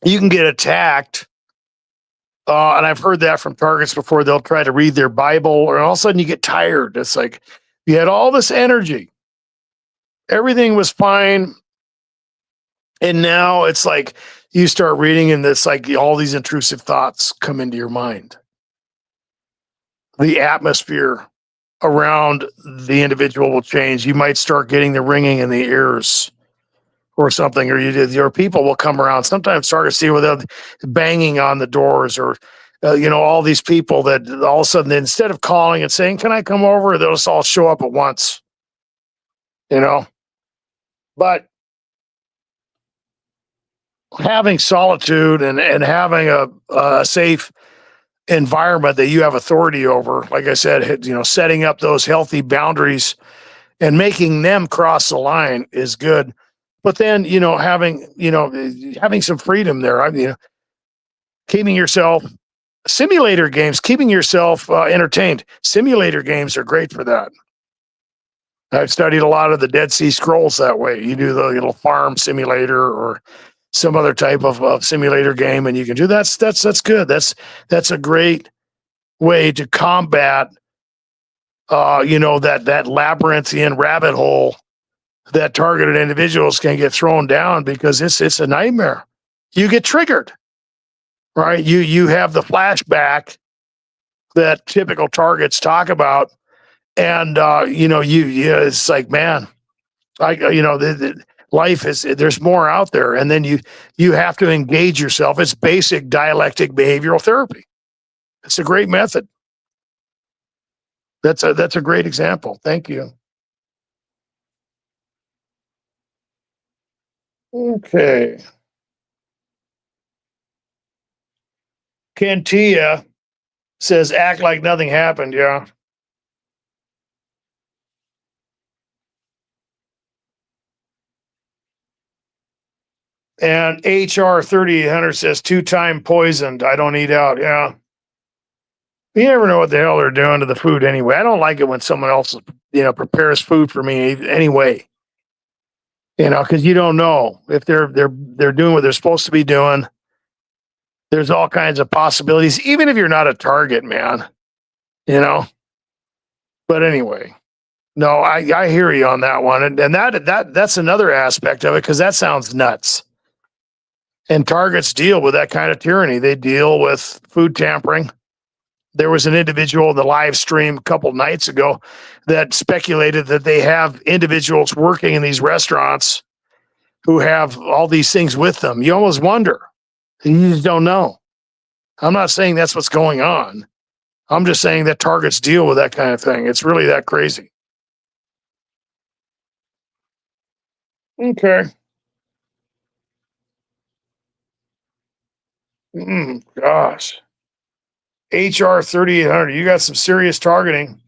you can get attacked. And I've heard that from targets before. They'll try to read their Bible, and all of a sudden you get tired. It's like, you had all this energy. Everything was fine. And now it's like you start reading and it's like all these intrusive thoughts come into your mind. The atmosphere around the individual will change. You might start getting the ringing in the ears or something, or your people will come around. Sometimes targets see without banging on the doors or all these people that all of a sudden, instead of calling and saying, can I come over? They'll just all show up at once, but having solitude and having a safe environment that you have authority over, like I said, setting up those healthy boundaries and making them cross the line is good. But then, having some freedom there, keeping yourself simulator games, keeping yourself entertained. Simulator games are great for that. I've studied a lot of the Dead Sea Scrolls that way. You do the little farm simulator or some other type of simulator game, and you can do that's good. That's a great way to combat, that labyrinthian rabbit hole that targeted individuals can get thrown down because it's a nightmare. You get triggered. Right, you have the flashback that typical targets talk about, and it's like, man, life is, there's more out there, and then you have to engage yourself. It's basic dialectic behavioral therapy. It's a great method. That's a great example. Thank you. Okay. Kentia says, act like nothing happened. Yeah. And HR 3800 says 2-time poisoned. I don't eat out. Yeah. You never know what the hell they're doing to the food anyway. I don't like it when someone else, prepares food for me anyway. Because you don't know if they're doing what they're supposed to be doing. There's all kinds of possibilities, even if you're not a target, man. But anyway, no, I hear you on that one, and that's another aspect of it because that sounds nuts. And targets deal with that kind of tyranny. They deal with food tampering. There was an individual in the live stream a couple nights ago that speculated that they have individuals working in these restaurants who have all these things with them. You almost wonder. You just don't know. I'm not saying that's what's going on. I'm just saying that targets deal with that kind of thing. It's really that crazy. Okay. Gosh. HR 3800. You got some serious targeting.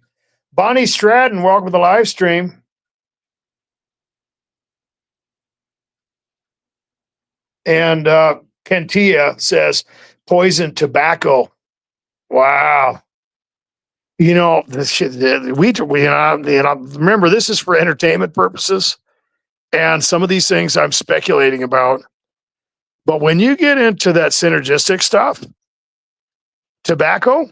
Bonnie Stratton, welcome to the live stream. And Kentia says poison tobacco. Wow. This shit. Remember, this is for entertainment purposes, and some of these things I'm speculating about. But when you get into that synergistic stuff, tobacco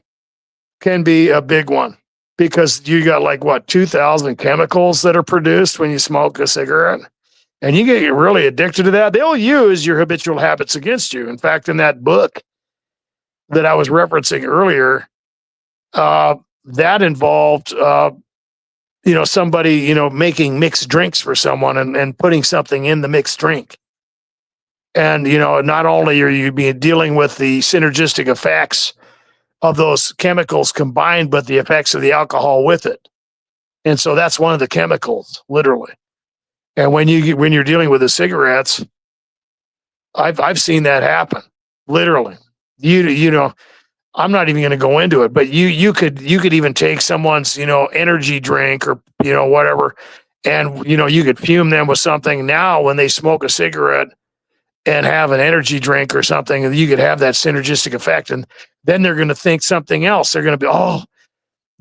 can be a big one because you got 2,000 chemicals that are produced when you smoke a cigarette, and you get really addicted to that. They'll use your habitual habits against you. In fact, in that book that I was referencing earlier, that involved, somebody, making mixed drinks for someone and putting something in the mixed drink. And, not only are you dealing with the synergistic effects of those chemicals combined, but the effects of the alcohol with it. And so that's one of the chemicals, literally. And when you're dealing with the cigarettes, I've seen that happen, literally. I'm not even going to go into it, but you could even take someone's, energy drink or, whatever, and, you could fume them with something. Now, when they smoke a cigarette and have an energy drink or something, you could have that synergistic effect. And then they're going to think something else. They're going to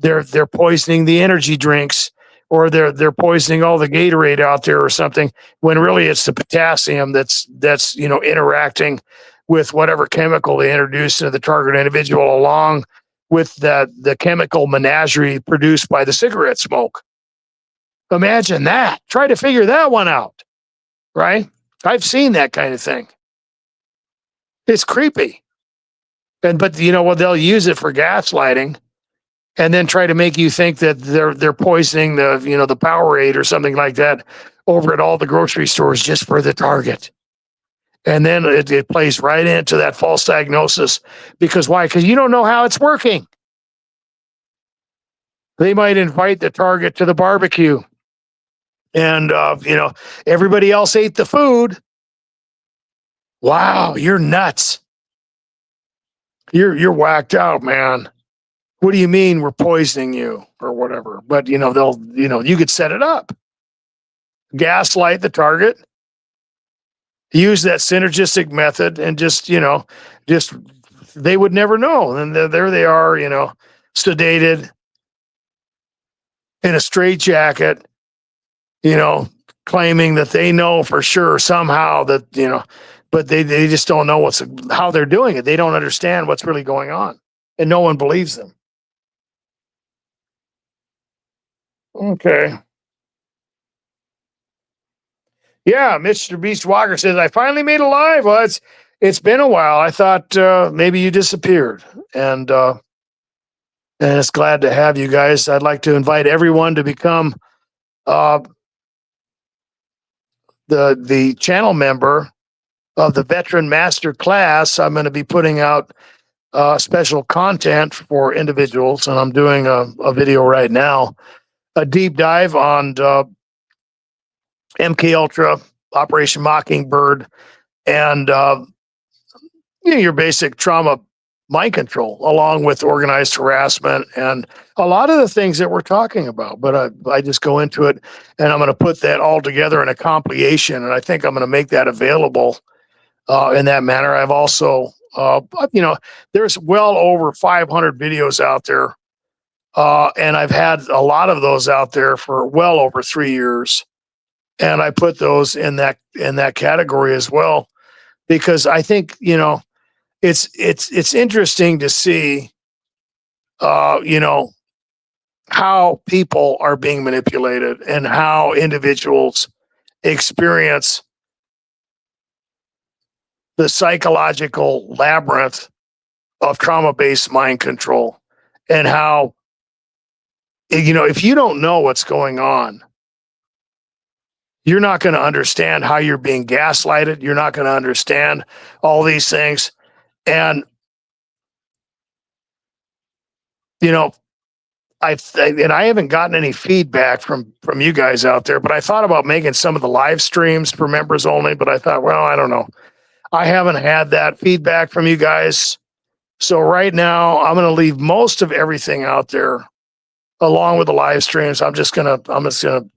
be, they're poisoning the energy drinks, or they're poisoning all the Gatorade out there or something, when really it's the potassium that's interacting with whatever chemical they introduce into the target individual, along with the chemical menagerie produced by the cigarette smoke. Imagine that. Try to figure that one out, right? I've seen that kind of thing. It's creepy. But they'll use it for gaslighting, and then try to make you think that they're poisoning the Powerade or something like that over at all the grocery stores just for the target. And then it plays right into that false diagnosis. Because why? Because you don't know how it's working. They might invite the target to the barbecue, and everybody else ate the food. Wow, you're nuts. You're whacked out, man. What do you mean we're poisoning you or whatever? But you could set it up. Gaslight the target. Use that synergistic method, and just they would never know. And there they are, sedated in a straitjacket, claiming that they know for sure somehow that, but they just don't know how they're doing it. They don't understand what's really going on, and no one believes them. Okay. Yeah, Mr. Beast Walker says, I finally made it live. Well, it's been a while. I thought maybe you disappeared. And it's glad to have you guys. I'd like to invite everyone to become the channel member of the Veteran Master Class. I'm going to be putting out special content for individuals, and I'm doing a video right now, a deep dive on MK Ultra, Operation Mockingbird, and your basic trauma mind control, along with organized harassment and a lot of the things that we're talking about. But I just go into it, and I'm going to put that all together in a compilation, and I think I'm going to make that available in that manner. I've also, you know, there's well over 500 videos out there, and I've had a lot of those out there for well over 3 years, and I put those in that category as well because I think it's interesting to see, you know, how people are being manipulated and how individuals experience the psychological labyrinth of trauma based mind control and how, if you don't know what's going on, you're not going to understand how you're being gaslighted. You're not going to understand all these things. And, you know, I haven't gotten any feedback from you guys out there, but I thought about making some of the live streams for members only, but I thought, well, I don't know. I haven't had that feedback from you guys. So right now I'm going to leave most of everything out there along with the live streams. I'm just gonna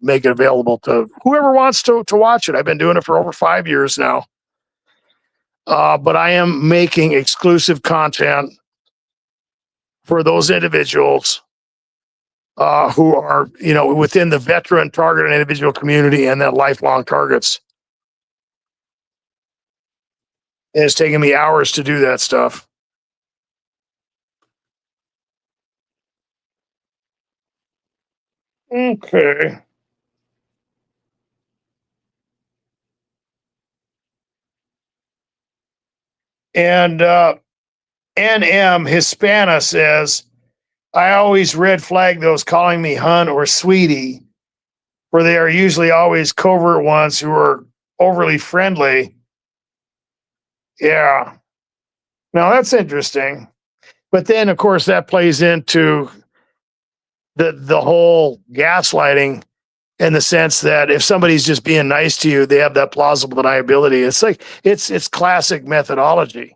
make it available to whoever wants to watch it. I've been doing it for over 5 years now. But I am making exclusive content for those individuals who are, within the veteran target and individual community and that lifelong targets. And it's taken me hours to do that stuff. Okay. And NM Hispana says, I always red flag those calling me hun or sweetie, for they are usually always covert ones who are overly friendly. Yeah. Now that's interesting. But then, of course, that plays into the whole gaslighting in the sense that if somebody's just being nice to you, they have that plausible deniability. It's like it's classic methodology.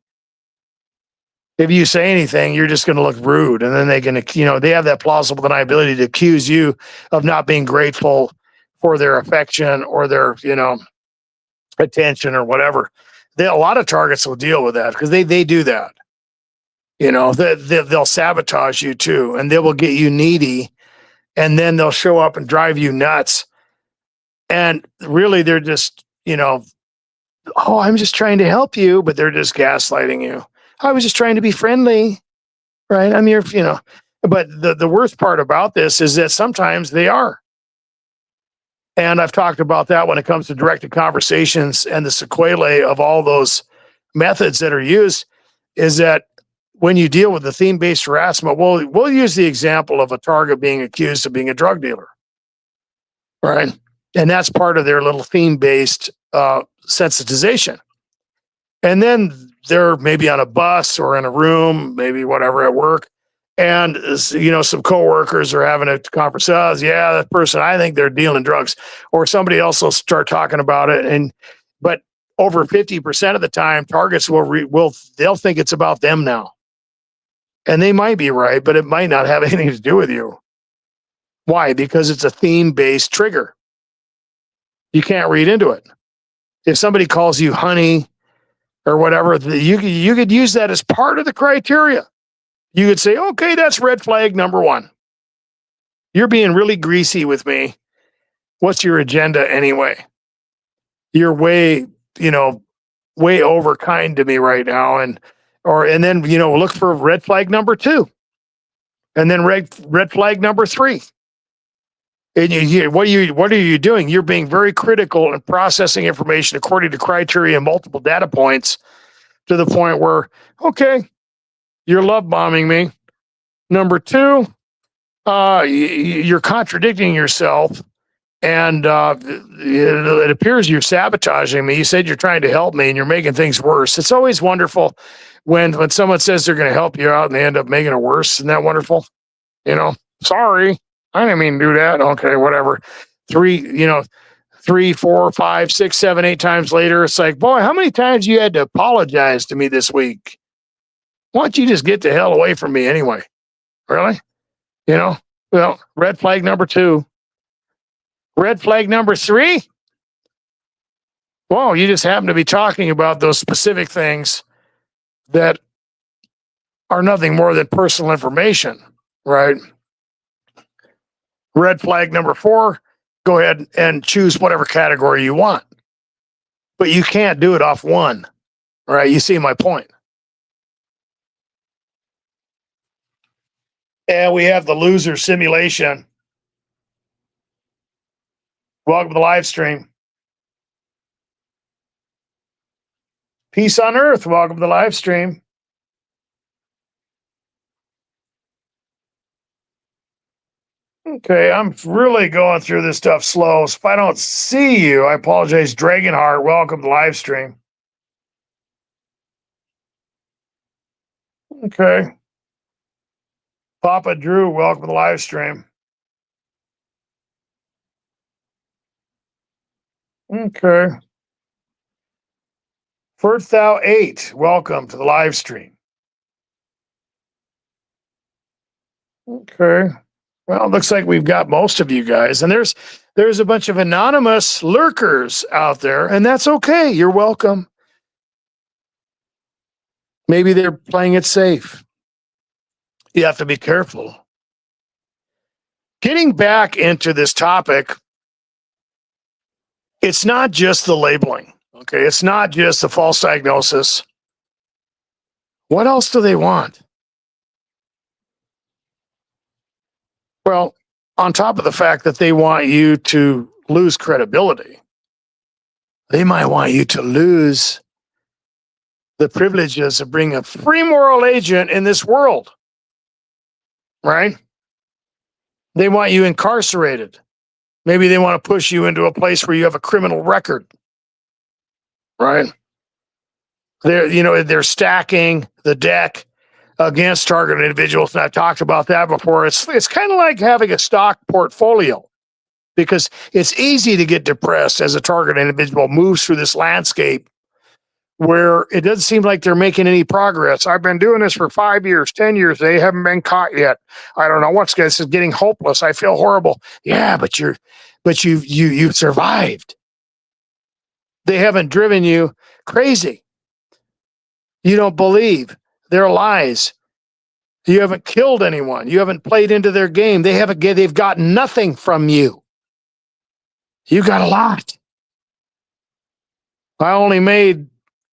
If you say anything, you're just going to look rude, and then they have that plausible deniability to accuse you of not being grateful for their affection or their attention or whatever. A lot of targets will deal with that because they do that. They'll sabotage you too, and they will get you needy, and then they'll show up and drive you nuts. And really, they're just, oh, I'm just trying to help you, but they're just gaslighting you. I was just trying to be friendly, right? I'm here, But the worst part about this is that sometimes they are. And I've talked about that when it comes to directed conversations and the sequelae of all those methods that are used, is that when you deal with the theme-based harassment, we'll use the example of a target being accused of being a drug dealer, right? And that's part of their little theme-based sensitization. And then they're maybe on a bus or in a room, maybe whatever at work, and some coworkers are having a conversation. Yeah, that person, I think they're dealing drugs, or somebody else will start talking about it. But over 50% of the time, targets they'll think it's about them now. And they might be right, but it might not have anything to do with you. Why? Because it's a theme-based trigger. You can't read into it. If somebody calls you honey or whatever, you could use that as part of the criteria. You could say, okay, that's red flag number one. You're being really greasy with me. What's your agenda anyway? You're way over kind to me right now. And then look for red flag number two. And then red flag number three. And what are you doing? You're being very critical and processing information according to criteria and multiple data points to the point where, okay, you're love bombing me. Number two, you're contradicting yourself, and it appears you're sabotaging me. You said you're trying to help me, and you're making things worse. It's always wonderful when someone says they're going to help you out and they end up making it worse. Isn't that wonderful? Sorry, I didn't mean to do that. Okay, whatever. 3, 4, 5, 6, 7, 8 times later, it's like, boy, how many times you had to apologize to me this week? Why don't you just get the hell away from me anyway? Really? Well, red flag number two. Red flag number three. Well, you just happen to be talking about those specific things that are nothing more than personal information, right? Red flag number 4, go ahead and choose whatever category you want. But you can't do it off one, right? You see my point. And we have the loser simulation. Welcome to the live stream. Peace on earth. Welcome to the live stream. Okay, I'm really going through this stuff slow. So if I don't see you, I apologize. Dragonheart, welcome to the live stream. Okay. Papa Drew, welcome to the live stream. Okay. First Thou 8, welcome to the live stream. Okay. Well, it looks like we've got most of you guys, and there's a bunch of anonymous lurkers out there, and that's okay. You're welcome. Maybe they're playing it safe. You have to be careful. Getting back into this topic, it's not just the labeling, okay? It's not just the false diagnosis. What else do they want? Well, on top of the fact that they want you to lose credibility, they might want you to lose the privileges of being a free moral agent in this world, right? They want you incarcerated. Maybe they want to push you into a place where you have a criminal record, right? They're stacking the deck against targeted individuals, and I've talked about that before. It's kind of like having a stock portfolio, because it's easy to get depressed as a targeted individual moves through this landscape where it doesn't seem like they're making any progress. I've been doing this for 5 years, 10 years. They haven't been caught yet. I don't know what's going. This is getting hopeless. I feel horrible. Yeah, but you've survived. They haven't driven you crazy. You don't believe their lies. You haven't killed anyone. You haven't played into their game. They've gotten nothing from you. You got a lot. I only made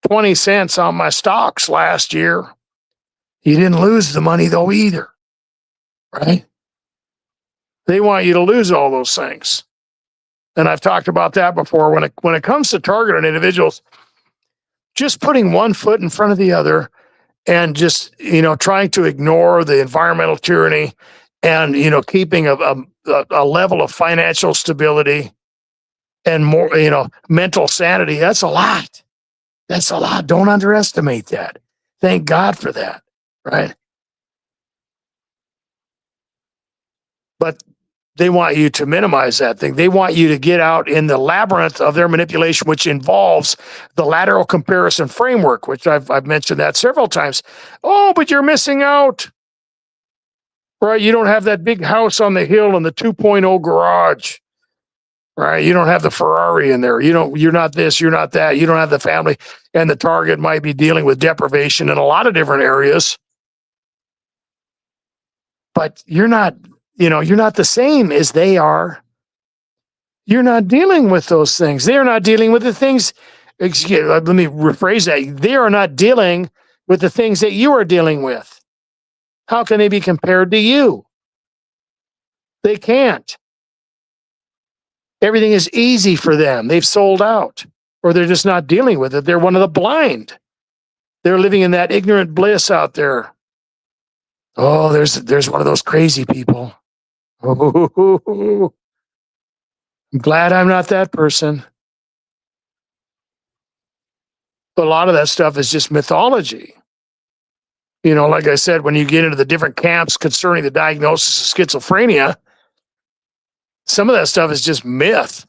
20 cents on my stocks last year. You didn't lose the money though either, right? They want you to lose all those things. And I've talked about that before. When it comes to targeted individuals, just putting one foot in front of the other and just, trying to ignore the environmental tyranny and, keeping a level of financial stability and more, mental sanity, that's a lot. That's a lot. Don't underestimate that. Thank God for that, right? But they want you to minimize that thing. They want you to get out in the labyrinth of their manipulation, which involves the lateral comparison framework, which I've mentioned that several times. Oh, but you're missing out, right? You don't have that big house on the hill and the 2.0 garage, right? You don't have the Ferrari in there. You're not this, you're not that. You don't have the family, and the target might be dealing with deprivation in a lot of different areas. But you're not the same as they are. You're not dealing with those things. They're not dealing with the things. Let me rephrase that. They are not dealing with the things that you are dealing with. How can they be compared to you? They can't. Everything is easy for them. They've sold out, or they're just not dealing with it. They're one of the blind. They're living in that ignorant bliss out there. Oh, there's one of those crazy people. Oh, I'm glad I'm not that person. A lot of that stuff is just mythology. Like I said, when you get into the different camps concerning the diagnosis of schizophrenia, some of that stuff is just myth.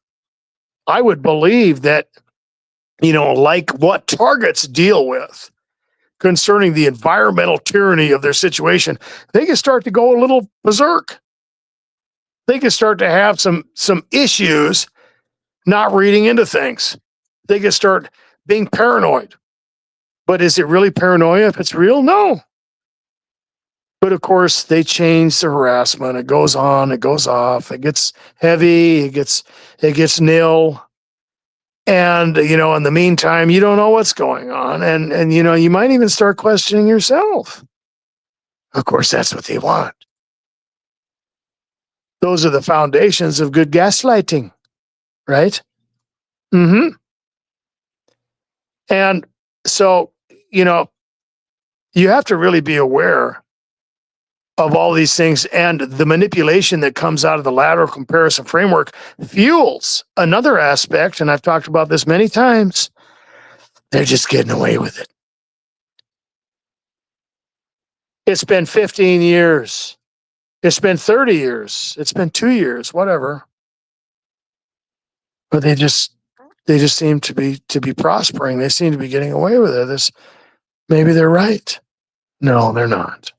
I would believe that, like what targets deal with concerning the environmental tyranny of their situation, they can start to go a little berserk. They can start to have some issues not reading into things. They can start being paranoid. But is it really paranoia if it's real? No. But of course, they change the harassment. It goes on, it goes off, it gets heavy, it gets nil. And in the meantime, you don't know what's going on. And you might even start questioning yourself. Of course, that's what they want. Those are the foundations of good gaslighting, right? Mm-hmm. And so, you have to really be aware of all these things, and the manipulation that comes out of the lateral comparison framework fuels another aspect. And I've talked about this many times. They're just getting away with it. It's been 15 years. It's been 30 years. It's been 2 years, whatever. But they just seem to be prospering. They seem to be getting away with it. Maybe they're right. No, they're not.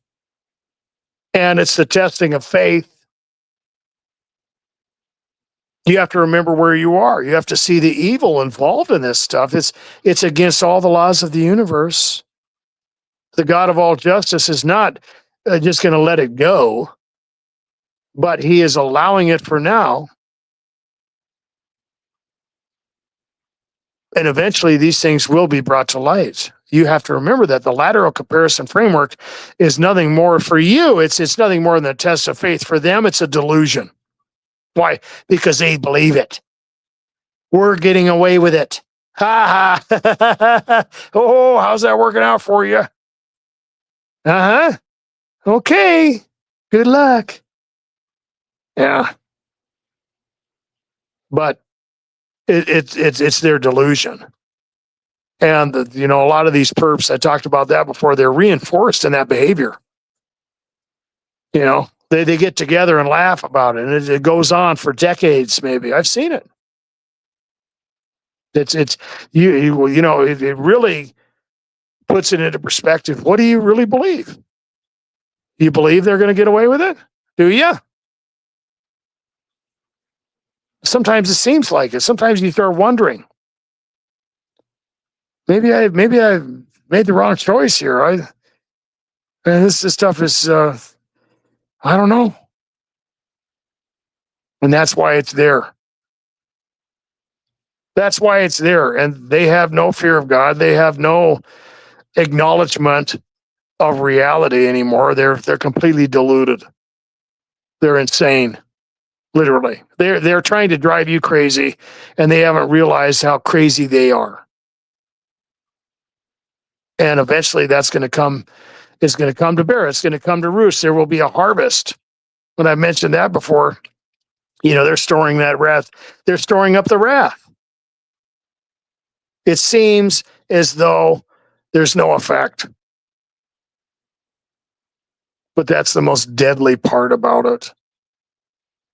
And it's the testing of faith. You have to remember where you are. You have to see the evil involved in this stuff. It's against all the laws of the universe. The God of all justice is not just going to let it go, but he is allowing it for now. And eventually these things will be brought to light. You have to remember that the lateral comparison framework is nothing more for you. It's nothing more than a test of faith. For them, it's a delusion. Why? Because they believe it. We're getting away with it. Ha ha. Oh, how's that working out for you? Uh-huh. Okay. Good luck. Yeah. But it's their delusion. And a lot of these perps, I talked about that before, they're reinforced in that behavior. They get together and laugh about it, and it goes on for decades. Maybe I've seen it. It really puts it into perspective. What do you really believe? You believe they're going to get away with it? Do you? Sometimes it seems like it. Sometimes you start wondering. Maybe I made the wrong choice here. And this stuff is I don't know. And that's why it's there. That's why it's there. And they have no fear of God. They have no acknowledgement of reality anymore. They're completely deluded. They're insane. Literally. They're trying to drive you crazy, and they haven't realized how crazy they are. And eventually that's going to come, it's going to come to bear. It's going to come to roost. There will be a harvest. When I mentioned that before, they're storing that wrath. They're storing up the wrath. It seems as though there's no effect. But that's the most deadly part about it.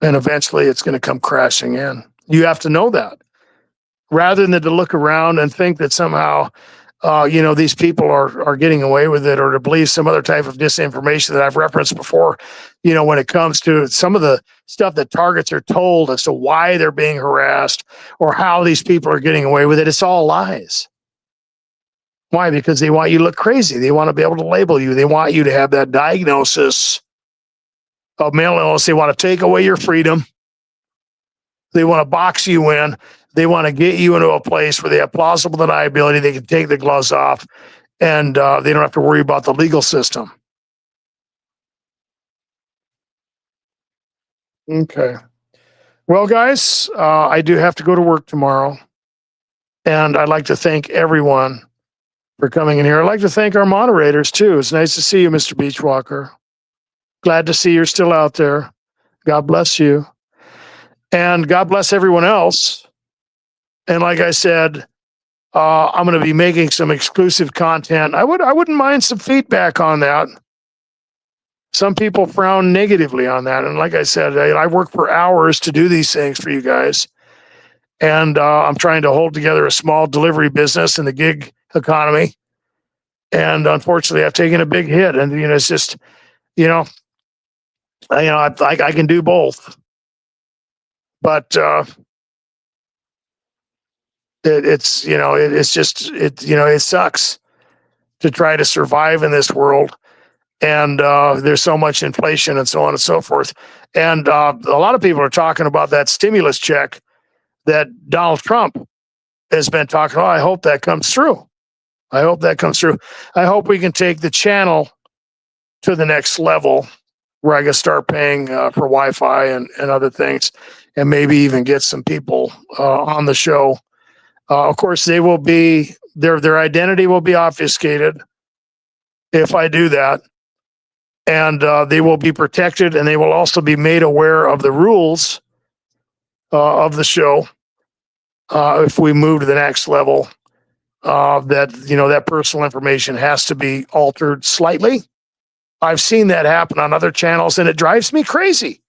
And eventually it's going to come crashing in. You have to know that. Rather than to look around and think that somehow, these people are getting away with it, or to believe some other type of disinformation that I've referenced before, when it comes to some of the stuff that targets are told as to why they're being harassed or how these people are getting away with it, it's all lies. Why? Because they want you to look crazy. They want to be able to label you. They want you to have that diagnosis of mental illness. They want to take away your freedom. They want to box you in. They want to get you into a place where they have plausible deniability. They can take the gloves off, and they don't have to worry about the legal system. Okay. Well, guys, I do have to go to work tomorrow, and I'd like to thank everyone for coming in here. I'd like to thank our moderators, too. It's nice to see you, Mr. Beachwalker. Glad to see you're still out there. God bless you. And God bless everyone else. And like I said, I'm going to be making some exclusive content. I wouldn't mind some feedback on that. Some people frown negatively on that. And like I said, I work for hours to do these things for you guys. And I'm trying to hold together a small delivery business in the gig economy. And unfortunately, I've taken a big hit. And, it's just, I can do both. But It's it's just it sucks to try to survive in this world, and there's so much inflation and so on and so forth. And a lot of people are talking about that stimulus check that Donald Trump has been talking about. I hope that comes through. I hope that comes through. I hope we can take the channel to the next level where I can start paying for Wi-Fi and other things, and maybe even get some people on the show. Of course, they will be their identity will be obfuscated if I do that, and they will be protected, and they will also be made aware of the rules of the show if we move to the next level. That that personal information has to be altered slightly. I've seen that happen on other channels, and it drives me crazy.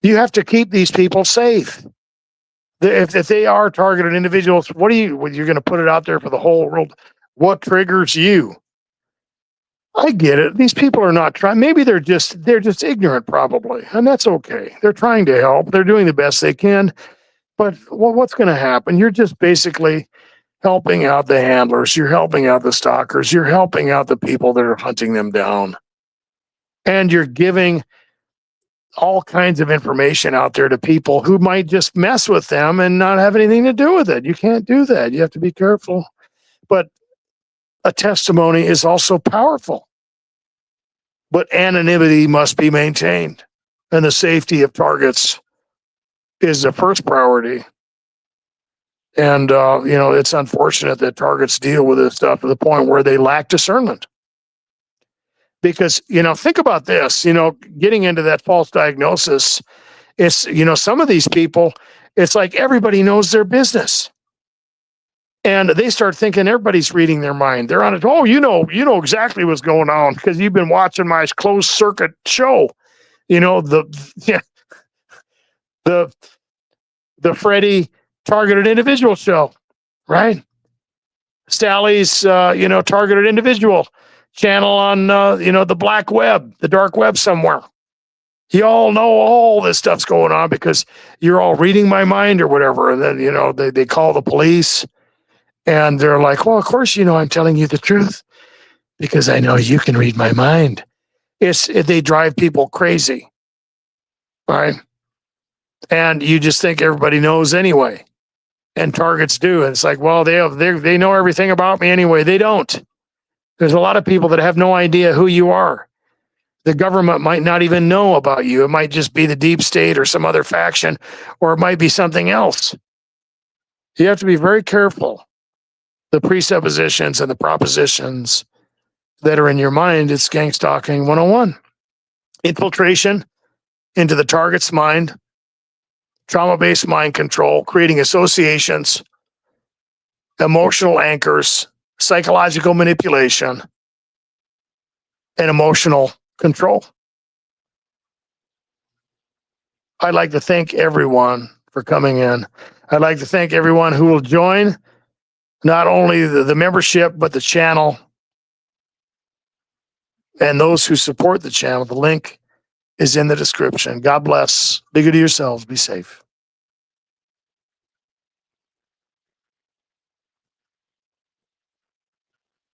You have to keep these people safe. If they are targeted individuals, you're going to put it out there for the whole world? What triggers you? I get it. These people are not trying. Maybe they're just ignorant, probably, and that's okay. They're trying to help. They're doing the best they can. But what's going to happen? You're just basically helping out the handlers. You're helping out the stalkers. You're helping out the people that are hunting them down, and you're giving all kinds of information out there to people who might just mess with them and not have anything to do with it. You can't do that. You have to be careful. But a testimony is also powerful. But anonymity must be maintained, and the safety of targets is the first priority. And it's unfortunate that targets deal with this stuff to the point where they lack discernment. Because, think about this, getting into that false diagnosis, it's, some of these people, it's like everybody knows their business. And they start thinking everybody's reading their mind. They're on it. Oh, you know exactly what's going on because you've been watching my closed circuit show. The Freddie targeted individual show, right? Sally's, targeted individual channel on, the black web, the dark web somewhere. You all know all this stuff's going on because you're all reading my mind or whatever. And then, they call the police and they're like, well, of course, I'm telling you the truth because I know you can read my mind. They drive people crazy, right? And you just think everybody knows anyway. And targets do. And it's like, well, they know everything about me anyway. They don't. There's a lot of people that have no idea who you are. The government might not even know about you. It might just be the deep state or some other faction, or it might be something else. You have to be very careful. The presuppositions and the propositions that are in your mind, it's gang stalking 101. Infiltration into the target's mind, trauma-based mind control, creating associations, emotional anchors, psychological manipulation, and emotional control. I'd like to thank everyone for coming in. I'd like to thank everyone who will join not only the membership, but the channel and those who support the channel. The link is in the description. God bless. Be good to yourselves. Be safe.